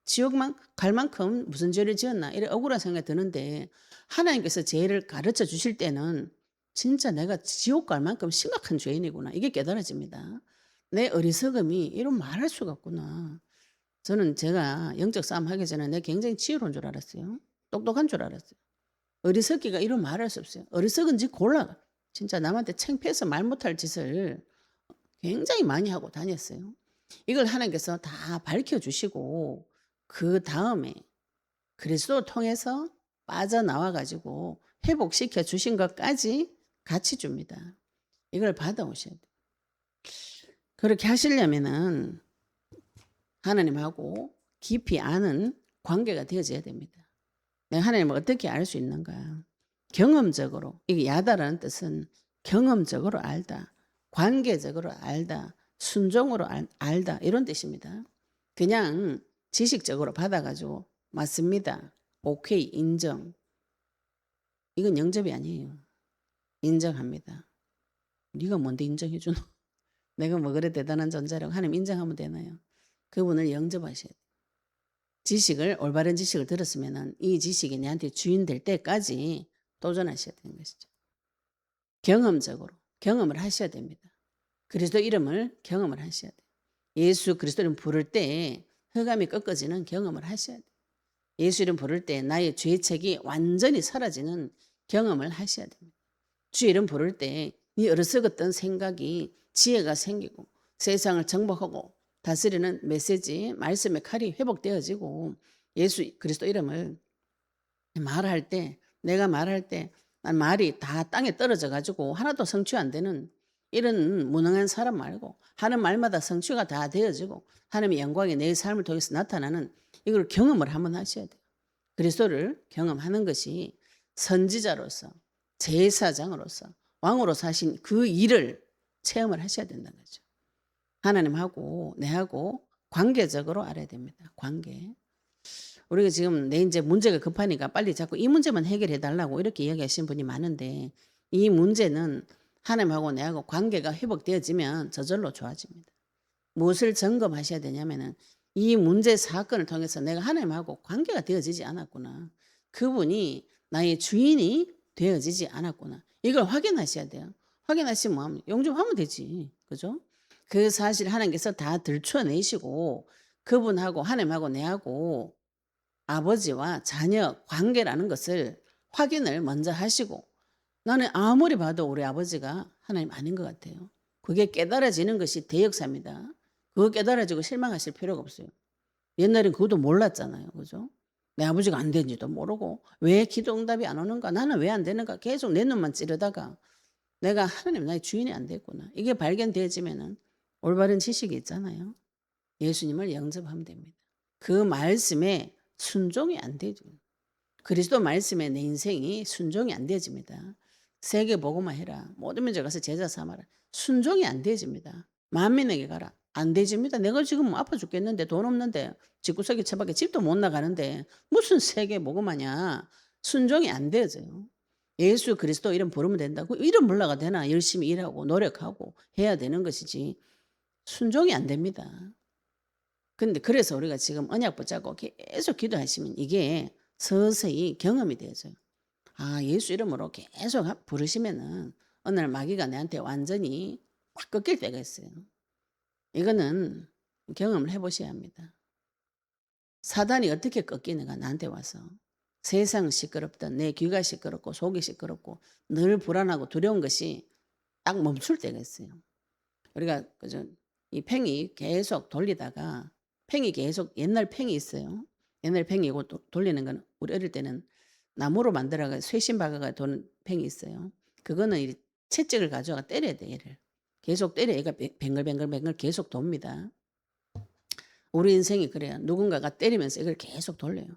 지옥만 갈 만큼 무슨 죄를 지었나 이래 억울한 생각이 드는데 하나님께서 죄를 가르쳐 주실 때는 진짜 내가 지옥 갈 만큼 심각한 죄인이구나. 이게 깨달아집니다. 내 어리석음이 이런 말할 수가 없구나. 저는 제가 영적 싸움 하기 전에 내가 굉장히 지혜로운 줄 알았어요. 똑똑한 줄 알았어요. 어리석기가 이런 말할 수 없어요. 어리석은지 골라. 진짜 남한테 창피해서 말 못할 짓을 굉장히 많이 하고 다녔어요. 이걸 하나님께서 다 밝혀주시고 그 다음에 그리스도 통해서 빠져나와 가지고 회복시켜 주신 것까지 같이 줍니다. 이걸 받아오셔야 돼요. 그렇게 하시려면은 하나님하고 깊이 아는 관계가 되어져야 됩니다. 내가 하나님을 어떻게 알 수 있는가? 경험적으로. 이게 야다라는 뜻은 경험적으로 알다. 관계적으로 알다. 순종으로 알다. 이런 뜻입니다. 그냥 지식적으로 받아가지고 맞습니다. 오케이 인정. 이건 영접이 아니에요. 인정합니다. 네가 뭔데 인정해 주노? 내가 뭐 그래 대단한 존재라고 하나님 인정하면 되나요? 그분을 영접하셔야 돼요. 지식을 올바른 지식을 들었으면 이 지식이 내한테 주인 될 때까지 도전하셔야 되는 것이죠. 경험적으로 경험을 하셔야 됩니다. 그리스도 이름을 경험을 하셔야 돼요. 예수 그리스도 이름 부를 때 흑암이 꺾어지는 경험을 하셔야 돼요. 예수 이름 부를 때 나의 죄책이 완전히 사라지는 경험을 하셔야 됩니다. 주 이름 부를 때 네 어리석었던 생각이 지혜가 생기고 세상을 정복하고 다스리는 메시지 말씀의 칼이 회복되어지고 예수 그리스도 이름을 말할 때 내가 말할 때 난 말이 다 땅에 떨어져 가지고 하나도 성취 안 되는 이런 무능한 사람 말고 하는 말마다 성취가 다 되어지고 하나님의 영광이 내 삶을 통해서 나타나는 이걸 경험을 한번 하셔야 돼요. 그리스도를 경험하는 것이 선지자로서 제사장으로서 왕으로 사신 그 일을 체험을 하셔야 된다는 거죠. 하나님하고 내하고 관계적으로 알아야 됩니다. 관계. 우리가 지금 내 이제 문제가 급하니까 빨리 자꾸 이 문제만 해결해 달라고 이렇게 이야기하시는 분이 많은데 이 문제는 하나님하고 내하고 관계가 회복되어지면 저절로 좋아집니다. 무엇을 점검하셔야 되냐면은 이 문제 사건을 통해서 내가 하나님하고 관계가 되어지지 않았구나. 그분이 나의 주인이 되어지지 않았구나. 이걸 확인하셔야 돼요. 확인하시면 뭐 하면 용접하면 되지. 그죠? 그 사실 하나님께서 다 들춰내시고 그분하고 하나님하고 내하고 아버지와 자녀 관계라는 것을 확인을 먼저 하시고 나는 아무리 봐도 우리 아버지가 하나님 아닌 것 같아요. 그게 깨달아지는 것이 대역사입니다. 그거 깨달아지고 실망하실 필요가 없어요. 옛날엔 그것도 몰랐잖아요. 그죠? 내 아버지가 안 된지도 모르고 왜 기도 응답이 안 오는가 나는 왜 안 되는가 계속 내 눈만 찌르다가 내가 하나님 나의 주인이 안 됐구나. 이게 발견되어지면은 올바른 지식이 있잖아요. 예수님을 영접하면 됩니다. 그 말씀에 순종이 안 되죠. 그리스도 말씀에 내 인생이 순종이 안 되어집니다. 세계 복음화 해라. 모든 민족 가서 제자 삼아라. 순종이 안 되어집니다. 만민에게 가라. 안 되집니다. 내가 지금 아파 죽겠는데 돈 없는데 집구석에 처박혀 집도 못 나가는데 무슨 세계 복음화냐. 순종이 안 되어져요. 예수 그리스도 이름 부르면 된다고 이름 불러가 되나 열심히 일하고 노력하고 해야 되는 것이지 순종이 안 됩니다. 근데 그래서 우리가 지금 언약 붙잡고 계속 기도하시면 이게 서서히 경험이 되어져요. 아, 예수 이름으로 계속 부르시면은 어느 날 마귀가 내한테 완전히 딱 꺾일 때가 있어요. 이거는 경험을 해보셔야 합니다. 사단이 어떻게 꺾이는가 나한테 와서 세상 시끄럽던 내 귀가 시끄럽고 속이 시끄럽고 늘 불안하고 두려운 것이 딱 멈출 때가 있어요. 우리가 그저 이 팽이 계속 돌리다가 팽이 계속 옛날 팽이 있어요. 옛날 팽이고 돌리는 건 우리 어릴 때는 나무로 만들어가 쇠신 박아가 도는 팽이 있어요. 그거는 이 채찍을 가져가 때려야 돼 얘를. 계속 때려 얘가 뱅글뱅글뱅글 계속 돕니다. 우리 인생이 그래요. 누군가가 때리면서 이걸 계속 돌려요.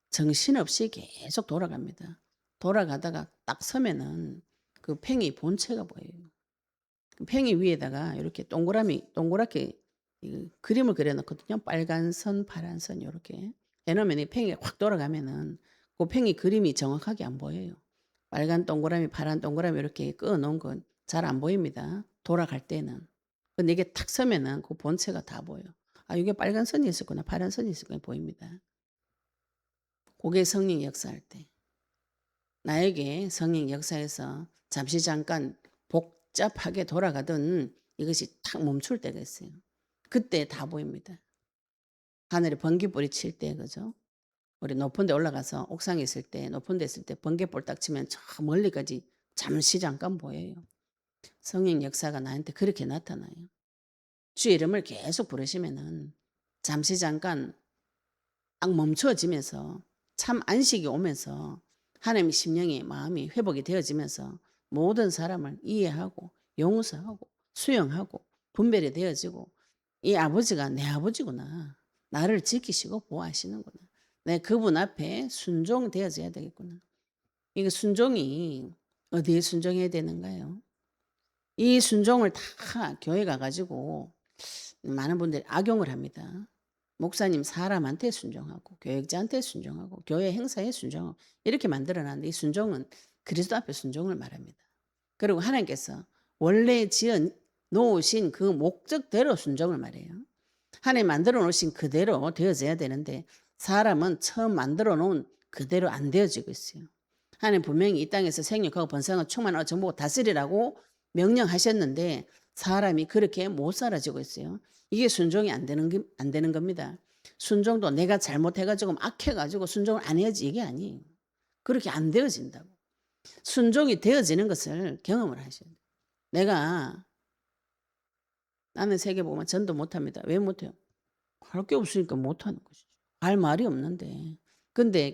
정신없이 계속 돌아갑니다. 돌아가다가 딱 서면은 그 팽이 본체가 보여요. 그 팽이 위에다가 이렇게 동그랗게 그림을 그려놓거든요. 빨간 선, 파란 선 이렇게 해놓으면 이 팽이가 확 돌아가면은 그 팽이 그림이 정확하게 안 보여요. 빨간 동그라미, 파란 동그라미 이렇게 끄어놓은 건 잘 안 보입니다. 돌아갈 때는. 근데 이게 탁 서면은 그 본체가 다 보여. 아, 이게 빨간 선이 있었구나, 파란 선이 있었구나 보입니다. 그게 성령 역사할 때. 나에게 성령 역사에서 잠시 잠깐 복잡하게 돌아가던 이것이 탁 멈출 때가 있어요. 그때 다 보입니다. 하늘에 번개불이 칠 때, 그죠? 우리 높은 데 올라가서 옥상에 있을 때, 높은 데 있을 때 번개불 딱 치면 저 멀리까지 잠시 잠깐 보여요. 성령 역사가 나한테 그렇게 나타나요. 주의 이름을 계속 부르시면은 잠시 잠깐 딱 멈춰지면서 참 안식이 오면서 하나님의 심령이 마음이 회복이 되어지면서 모든 사람을 이해하고 용서하고 수용하고 분별이 되어지고 이 아버지가 내 아버지구나. 나를 지키시고 보호하시는구나. 내 그분 앞에 순종되어져야 되겠구나. 이거 순종이 어디에 순종해야 되는가요? 이 순종을 다 교회 가가지고 많은 분들이 악용을 합니다. 목사님 사람한테 순종하고 교역자한테 순종하고 교회 행사에 순종하고 이렇게 만들어놨는데 이 순종은 그리스도 앞에 순종을 말합니다. 그리고 하나님께서 원래 지어 놓으신 그 목적대로 순종을 말해요. 하나님 만들어 놓으신 그대로 되어져야 되는데 사람은 처음 만들어 놓은 그대로 안 되어지고 있어요. 하나님 분명히 이 땅에서 생육하고 번성하고 충만하고 정복하고 다스리라고 명령하셨는데 사람이 그렇게 못 살아지고 있어요. 이게 순종이 안 되는 겁니다. 순종도 내가 잘못해가지고 악해가지고 순종을 안 해야지 이게 아니에요. 그렇게 안 되어진다고. 순종이 되어지는 것을 경험을 하셔야 돼요. 나는 세계복음화 전도 못합니다. 왜 못해요? 할 게 없으니까 못하는 것이죠. 할 말이 없는데. 근데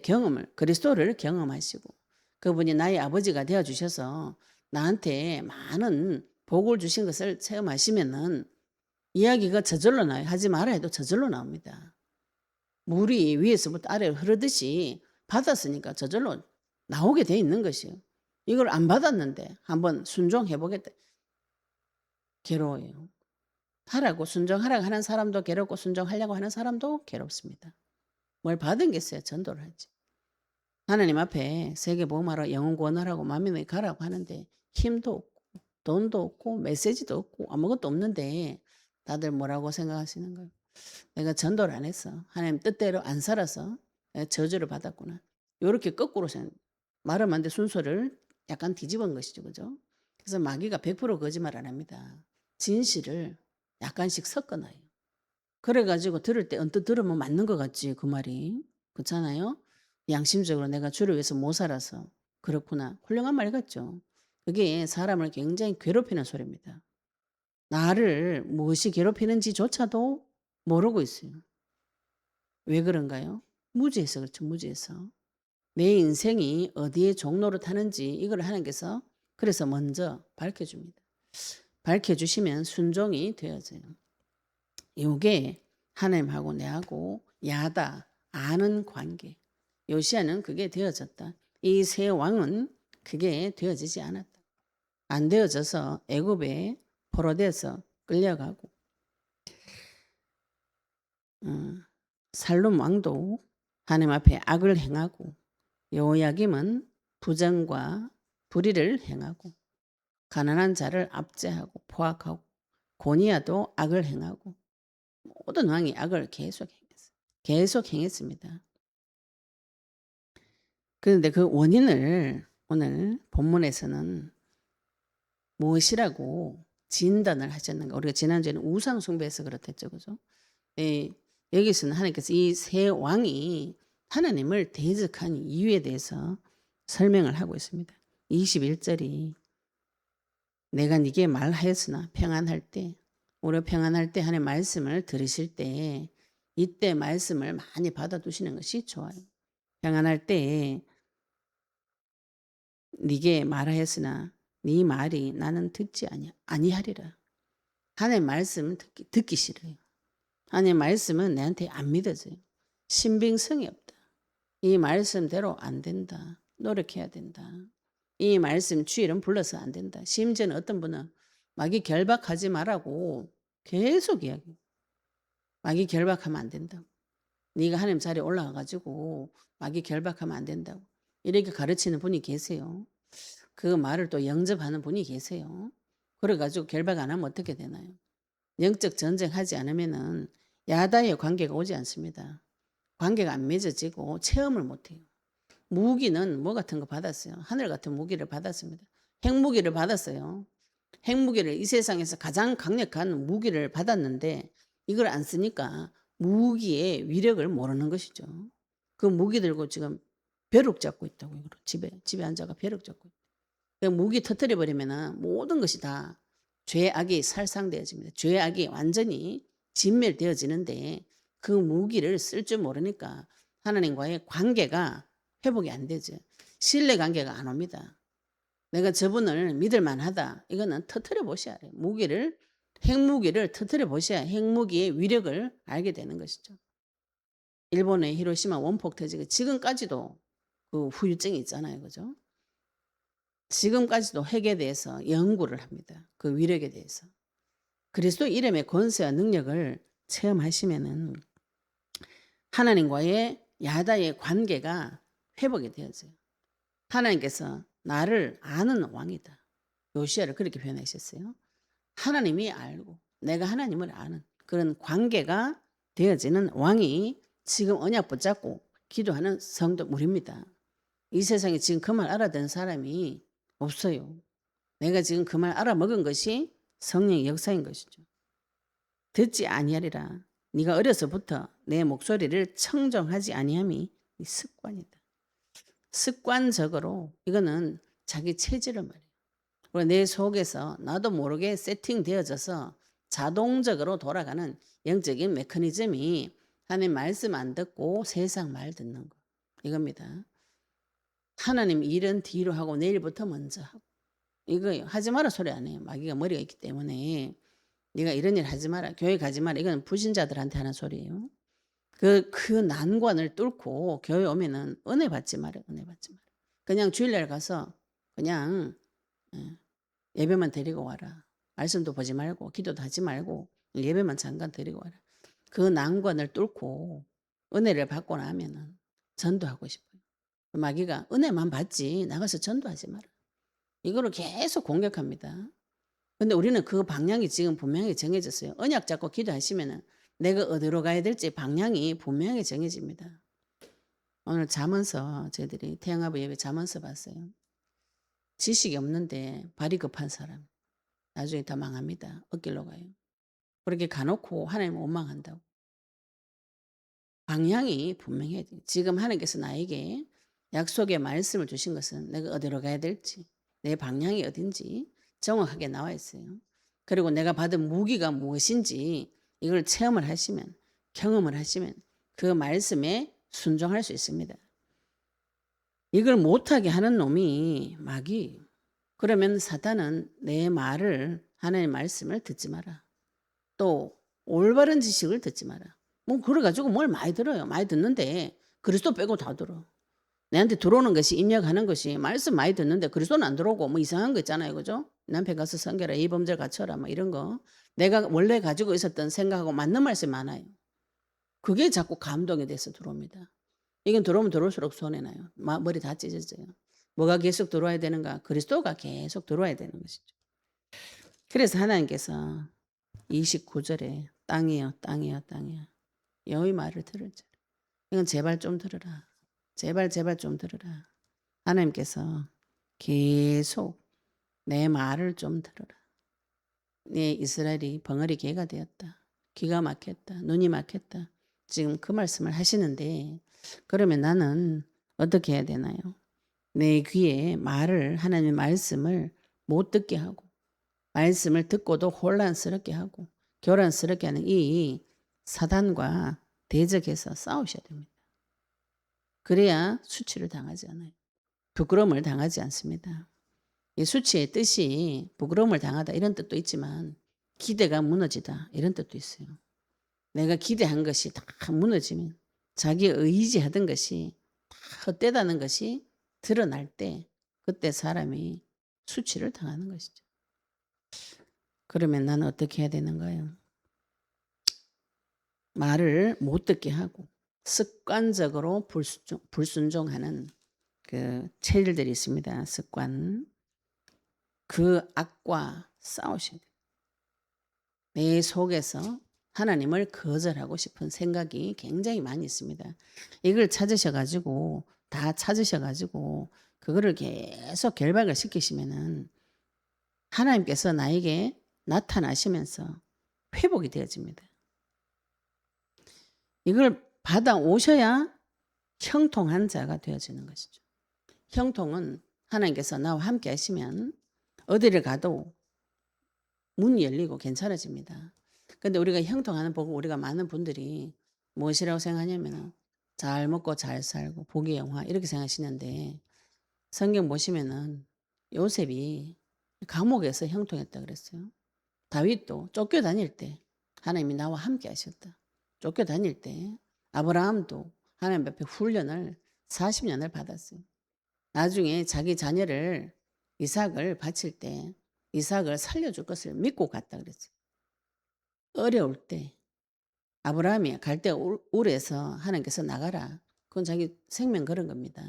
그리스도를 경험하시고 그분이 나의 아버지가 되어 주셔서 나한테 많은 복을 주신 것을 체험하시면은 이야기가 저절로 나와요. 하지 말아 해도 저절로 나옵니다. 물이 위에서부터 아래로 흐르듯이 받았으니까 저절로 나오게 돼 있는 것이요. 이걸 안 받았는데 한번 순종해 보겠다. 괴로워요. 순종하라고 하는 사람도 괴롭고 순종하려고 하는 사람도 괴롭습니다. 뭘 받은 게 있어야 전도를 하지. 하나님 앞에 세계복음화로 영혼 구원하라고 만민에게 가라고 하는데 힘도 없고 돈도 없고 메시지도 없고 아무것도 없는데 다들 뭐라고 생각하시는 거예요? 내가 전도를 안 했어. 하나님 뜻대로 안 살아서 내가 저주를 받았구나. 요렇게 거꾸로 말하면 안 돼 순서를 약간 뒤집은 것이죠. 그죠? 그래서 마귀가 100% 거짓말 안 합니다. 진실을 약간씩 섞어 놔요. 그래 가지고 들을 때 언뜻 들으면 맞는 것 같지 그 말이. 그렇잖아요. 양심적으로 내가 주를 위해서 못 살아서 그렇구나. 훌륭한 말 같죠. 그게 사람을 굉장히 괴롭히는 소리입니다. 나를 무엇이 괴롭히는지조차도 모르고 있어요. 왜 그런가요? 무지해서 그렇죠. 무지해서. 내 인생이 어디에 종로를 타는지 이걸 하나님께서 그래서 먼저 밝혀줍니다. 밝혀주시면 순종이 되어져요. 요게 하나님하고 내하고 야다 아는 관계. 요시아는 그게 되어졌다. 이 세 왕은 그게 되어지지 않았다. 안 되어져서 애굽에 포로돼서 끌려가고 살룸 왕도 하나님 앞에 악을 행하고 여호야김은 부정과 불의를 행하고 가난한 자를 압제하고 포악하고 고니야도 악을 행하고 모든 왕이 악을 계속 행했습니다. 그런데 그 원인을 오늘 본문에서는 무엇이라고 진단을 하셨는가? 우리가 지난주에는 우상 숭배해서 그렇댔죠. 그죠? 예, 여기서는 하나님께서 이 세 왕이 하나님을 대적한 이유에 대해서 설명을 하고 있습니다. 21절이 내가 네게 말하였으나 평안할 때 우리가 평안할 때 하나님의 말씀을 들으실 때 이때 말씀을 많이 받아두시는 것이 좋아요. 평안할 때 네게 말하였으나 네 말이 나는 듣지 아니하리라. 하나님의 말씀은 듣기 싫어요. 하나님의 말씀은 내한테 안 믿어져요. 신빙성이 없다. 이 말씀대로 안 된다. 노력해야 된다. 이 말씀 주일은 불러서 안 된다. 심지어는 어떤 분은 마귀 결박하지 말라고 계속 이야기해요. 마귀 결박하면 안 된다고. 네가 하나님 자리에 올라가 가지고 마귀 결박하면 안 된다고. 이렇게 가르치는 분이 계세요. 그 말을 또 영접하는 분이 계세요. 그래 가지고 결박 안 하면 어떻게 되나요? 영적 전쟁하지 않으면은 야다의 관계가 오지 않습니다. 관계가 안 맺어지고 체험을 못 해요. 무기는 뭐 같은 거 받았어요. 하늘 같은 무기를 받았습니다. 핵무기를 받았어요. 핵무기를 이 세상에서 가장 강력한 무기를 받았는데 이걸 안 쓰니까 무기의 위력을 모르는 것이죠. 그 무기 들고 지금 벼룩 잡고 있다고요. 집에 앉아가 벼룩 잡고 있다. 그 무기 터뜨려 버리면은 모든 것이 다 죄악이 살상되어집니다. 죄악이 완전히 진멸되어지는데 그 무기를 쓸 줄 모르니까 하나님과의 관계가 회복이 안 되죠. 신뢰 관계가 안 옵니다. 내가 저분을 믿을 만하다. 이거는 터뜨려 보셔야 해요. 핵무기를 터뜨려 보셔야 핵무기의 위력을 알게 되는 것이죠. 일본의 히로시마 원폭 터지고 지금까지도 그 후유증이 있잖아요. 그죠? 지금까지도 핵에 대해서 연구를 합니다. 그 위력에 대해서. 그리스도 이름의 권세와 능력을 체험하시면은 하나님과의 야다의 관계가 회복이 되어져요. 하나님께서 나를 아는 왕이다. 요시야를 그렇게 표현하셨어요. 하나님이 알고 내가 하나님을 아는 그런 관계가 되어지는 왕이 지금 언약 붙잡고 기도하는 성도 우리입니다. 이 세상에 지금 그 말 알아듣는 사람이 없어요. 내가 지금 그 말 알아먹은 것이 성령의 역사인 것이죠. 듣지 아니하리라. 네가 어려서부터 내 목소리를 청정하지 아니함이 습관이다. 습관적으로 이거는 자기 체질을 말해요. 그리고 내 속에서 나도 모르게 세팅되어져서 자동적으로 돌아가는 영적인 메커니즘이 하나님 말씀 안 듣고 세상 말 듣는 거. 이겁니다. 하나님 일은 뒤로 하고 내일부터 먼저 하고. 이거예요. 하지 마라 소리 안 해요. 마귀가 머리가 있기 때문에 네가 이런 일 하지 마라. 교회 가지 마라. 이건 불신자들한테 하는 소리예요. 그 난관을 뚫고 교회 오면은 은혜 받지 마라. 은혜 받지 마라. 그냥 주일날 가서 그냥 예, 예배만 드리고 와라. 말씀도 보지 말고 기도도 하지 말고 예배만 잠깐 드리고 와라. 그 난관을 뚫고 은혜를 받고 나면은 전도하고 싶어요. 마귀가 은혜만 받지 나가서 전도하지 마라. 이거를 계속 공격합니다. 근데 우리는 그 방향이 지금 분명히 정해졌어요. 언약 잡고 기도하시면은 내가 어디로 가야 될지 방향이 분명히 정해집니다. 오늘 잠언서 저희들이 태영아부 예배 잠언서 봤어요. 지식이 없는데 발이 급한 사람 나중에 다 망합니다. 엇길로 가요. 그렇게 가놓고 하나님 원망한다고. 방향이 분명해야 돼요. 지금 하나님께서 나에게 약속의 말씀을 주신 것은 내가 어디로 가야 될지 내 방향이 어딘지 정확하게 나와 있어요. 그리고 내가 받은 무기가 무엇인지 이걸 체험을 하시면 경험을 하시면 그 말씀에 순종할 수 있습니다. 이걸 못하게 하는 놈이 마귀. 그러면 사탄은 내 말을 하나님의 말씀을 듣지 마라. 또 올바른 지식을 듣지 마라. 뭐 그래 가지고 뭘 많이 들어요. 많이 듣는데 그리스도 빼고 다 들어. 내한테 들어오는 것이 입력하는 것이 말씀 많이 듣는데 그리스도는 안 들어오고 뭐 이상한 거 있잖아요. 그죠? 남편 가서 섬겨라. 이 범죄를 갖춰라. 뭐 이런 거. 내가 원래 가지고 있었던 생각하고 맞는 말씀이 많아요. 그게 자꾸 감동이 돼서 들어옵니다. 이건 들어오면 들어올수록 손해나요. 머리 다 찢어져요. 뭐가 계속 들어와야 되는가? 그리스도가 계속 들어와야 되는 것이죠. 그래서 하나님께서 29절에 땅이여 땅이여 땅이여 여호와의 말을 들을지라. 이건 제발 좀 들으라. 제발 제발 좀 들으라. 하나님께서 계속 내 말을 좀 들으라. 네 이스라엘이 벙어리 개가 되었다. 기가 막혔다. 눈이 막혔다. 지금 그 말씀을 하시는데 그러면 나는 어떻게 해야 되나요? 내 귀에 말을 하나님의 말씀을 못 듣게 하고 말씀을 듣고도 혼란스럽게 하고 교란스럽게 하는 이 사단과 대적해서 싸우셔야 됩니다. 그래야 수치를 당하지 않아요. 부끄러움을 당하지 않습니다. 이 수치의 뜻이 부끄러움을 당하다 이런 뜻도 있지만 기대가 무너지다 이런 뜻도 있어요. 내가 기대한 것이 다 무너지면 자기 의지하던 것이 다 헛되다는 것이 드러날 때 그때 사람이 수치를 당하는 것이죠. 그러면 나는 어떻게 해야 되는가요? 말을 못 듣게 하고 습관적으로 불순종하는 그 체질들이 있습니다. 습관. 그 악과 싸우셔야 돼요. 내 속에서 하나님을 거절하고 싶은 생각이 굉장히 많이 있습니다. 이걸 찾으셔가지고 다 찾으셔가지고 그거를 계속 결박을 시키시면은 하나님께서 나에게 나타나시면서 회복이 되어집니다. 이걸 받아 오셔야 형통한 자가 되어지는 것이죠. 형통은 하나님께서 나와 함께 하시면 어디를 가도 문이 열리고 괜찮아집니다. 근데 우리가 형통하는 보고 우리가 많은 분들이 무엇이라고 생각하냐면 잘 먹고 잘 살고 복의 영화 이렇게 생각하시는데 성경 보시면은 요셉이 감옥에서 형통했다 그랬어요. 다윗도 쫓겨다닐 때 하나님이 나와 함께 하셨다. 쫓겨다닐 때 아브라함도 하나님 앞에 훈련을 40년을 받았어요. 나중에 자기 자녀를 이삭을 바칠 때 이삭을 살려줄 것을 믿고 갔다 그랬어요. 어려울 때 아브라함이 갈대 울에서 하나님께서 나가라. 그건 자기 생명 걸은 겁니다.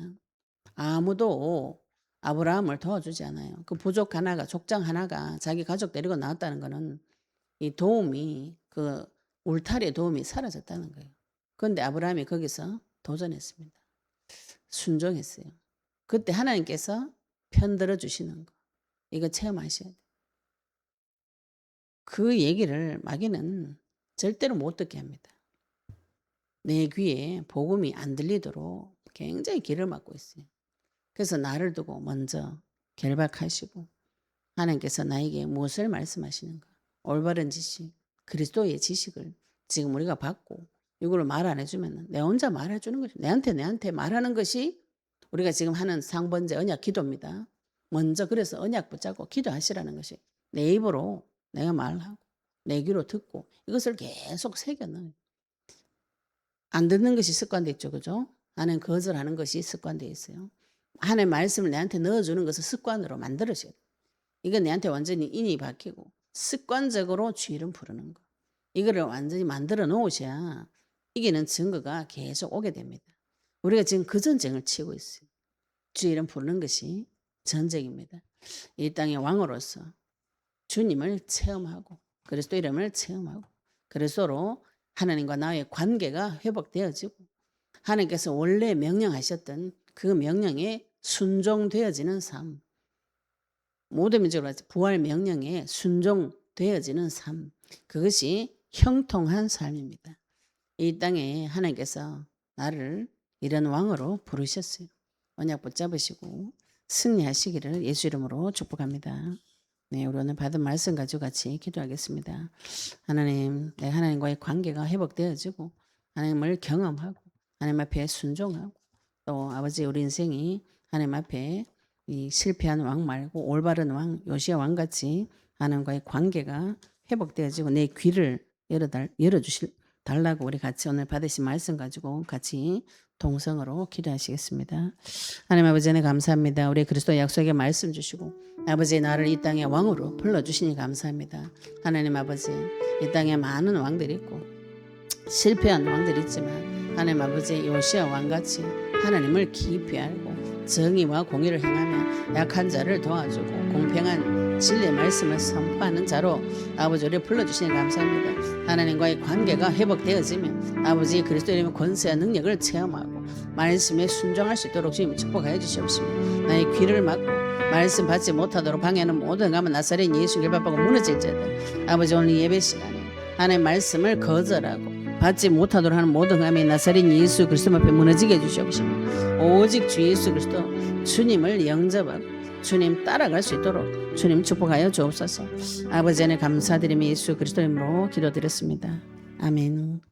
아무도 아브라함을 도와주지 않아요. 그 부족 하나가 족장 하나가 자기 가족 데리고 나왔다는 거는 이 도움이 그 울타리의 도움이 사라졌다는 거예요. 그런데 아브라함이 거기서 도전했습니다. 순종했어요. 그때 하나님께서 편들어 주시는 거. 이거 체험하셔야 돼요. 그 얘기를 마귀는 절대로 못 듣게 합니다. 내 귀에 복음이 안 들리도록 굉장히 길을 막고 있어요. 그래서 나를 두고 먼저 결박하시고 하나님께서 나에게 무엇을 말씀하시는가? 올바른 지식, 그리스도의 지식을 지금 우리가 받고 이걸 말 안 해주면 내 혼자 말해주는 것이 내한테 말하는 것이 우리가 지금 하는 상번제 언약 기도입니다. 먼저 그래서 언약 붙잡고 기도하시라는 것이 내 입으로 내가 말하고 내 귀로 듣고 이것을 계속 새겨넣어요. 안 듣는 것이 습관돼 있죠. 그죠? 나는 거절하는 것이 습관돼 있어요. 하나님의 말씀을 내한테 넣어주는 것을 습관으로 만들으셔야 돼요. 이건 내한테 완전히 인이 박히고 습관적으로 주 이름 부르는 거. 이거를 완전히 만들어 놓으셔야 이기는 증거가 계속 오게 됩니다. 우리가 지금 그 전쟁을 치고 있어요. 주 이름 부르는 것이 전쟁입니다. 이 땅의 왕으로서 주님을 체험하고 그리스도 이름을 체험하고 그리스도로 하나님과 나의 관계가 회복되어지고 하나님께서 원래 명령하셨던 그 명령에 순종되어지는 삶. 모든 민족으로 부활 명령에 순종되어지는 삶. 그것이 형통한 삶입니다. 이 땅에 하나님께서 나를 이런 왕으로 부르셨어요. 언약 붙잡으시고 승리하시기를 예수 이름으로 축복합니다. 네, 우리 오늘 받은 말씀 가지고 같이 기도하겠습니다. 하나님, 내 하나님과의 관계가 회복되어지고 하나님을 경험하고 하나님 앞에 순종하고 또 아버지 우리 인생이 하나님 앞에 이 실패한 왕 말고 올바른 왕 요시야 왕같이 하나님과의 관계가 회복되어지고 내 귀를 열어주실 달라고 우리 같이 오늘 받으신 말씀 가지고 같이 동성으로 기도하시겠습니다. 하나님 아버지 네 감사합니다. 우리 그리스도 약속의 말씀 주시고 아버지 나를 이 땅의 왕으로 불러주시니 감사합니다. 하나님 아버지 이 땅에 많은 왕들이 있고 실패한 왕들이 있지만 하나님 아버지 요시야 왕같이 하나님을 깊이 알고 정의와 공의를 행하며 약한 자를 도와주고 공평한 진리의 말씀을 선포하는 자로 아버지 우리를 불러주시니 감사합니다. 하나님과의 관계가 회복되어지면 아버지 그리스도 이름의 권세와 능력을 체험하고 말씀에 순종할 수 있도록 주님 축복하여 주시옵시며 나의 귀를 막고 말씀 받지 못하도록 방해하는 모든 가면 나사렛 예수 결박하고 무너질지어다. 아버지 오늘 예배 시간에 하나님의 말씀을 거절하고 받지 못하도록 하는 모든 감이 나사렛 예수 그리스도 앞에 무너지게 해주시옵시며 오직 주 예수 그리스도 주님을 영접하고 주님 따라갈 수 있도록 주님 축복하여 주옵소서. 아버지 안에 감사드리며 예수 그리스도 이름으로 기도드렸습니다. 아멘.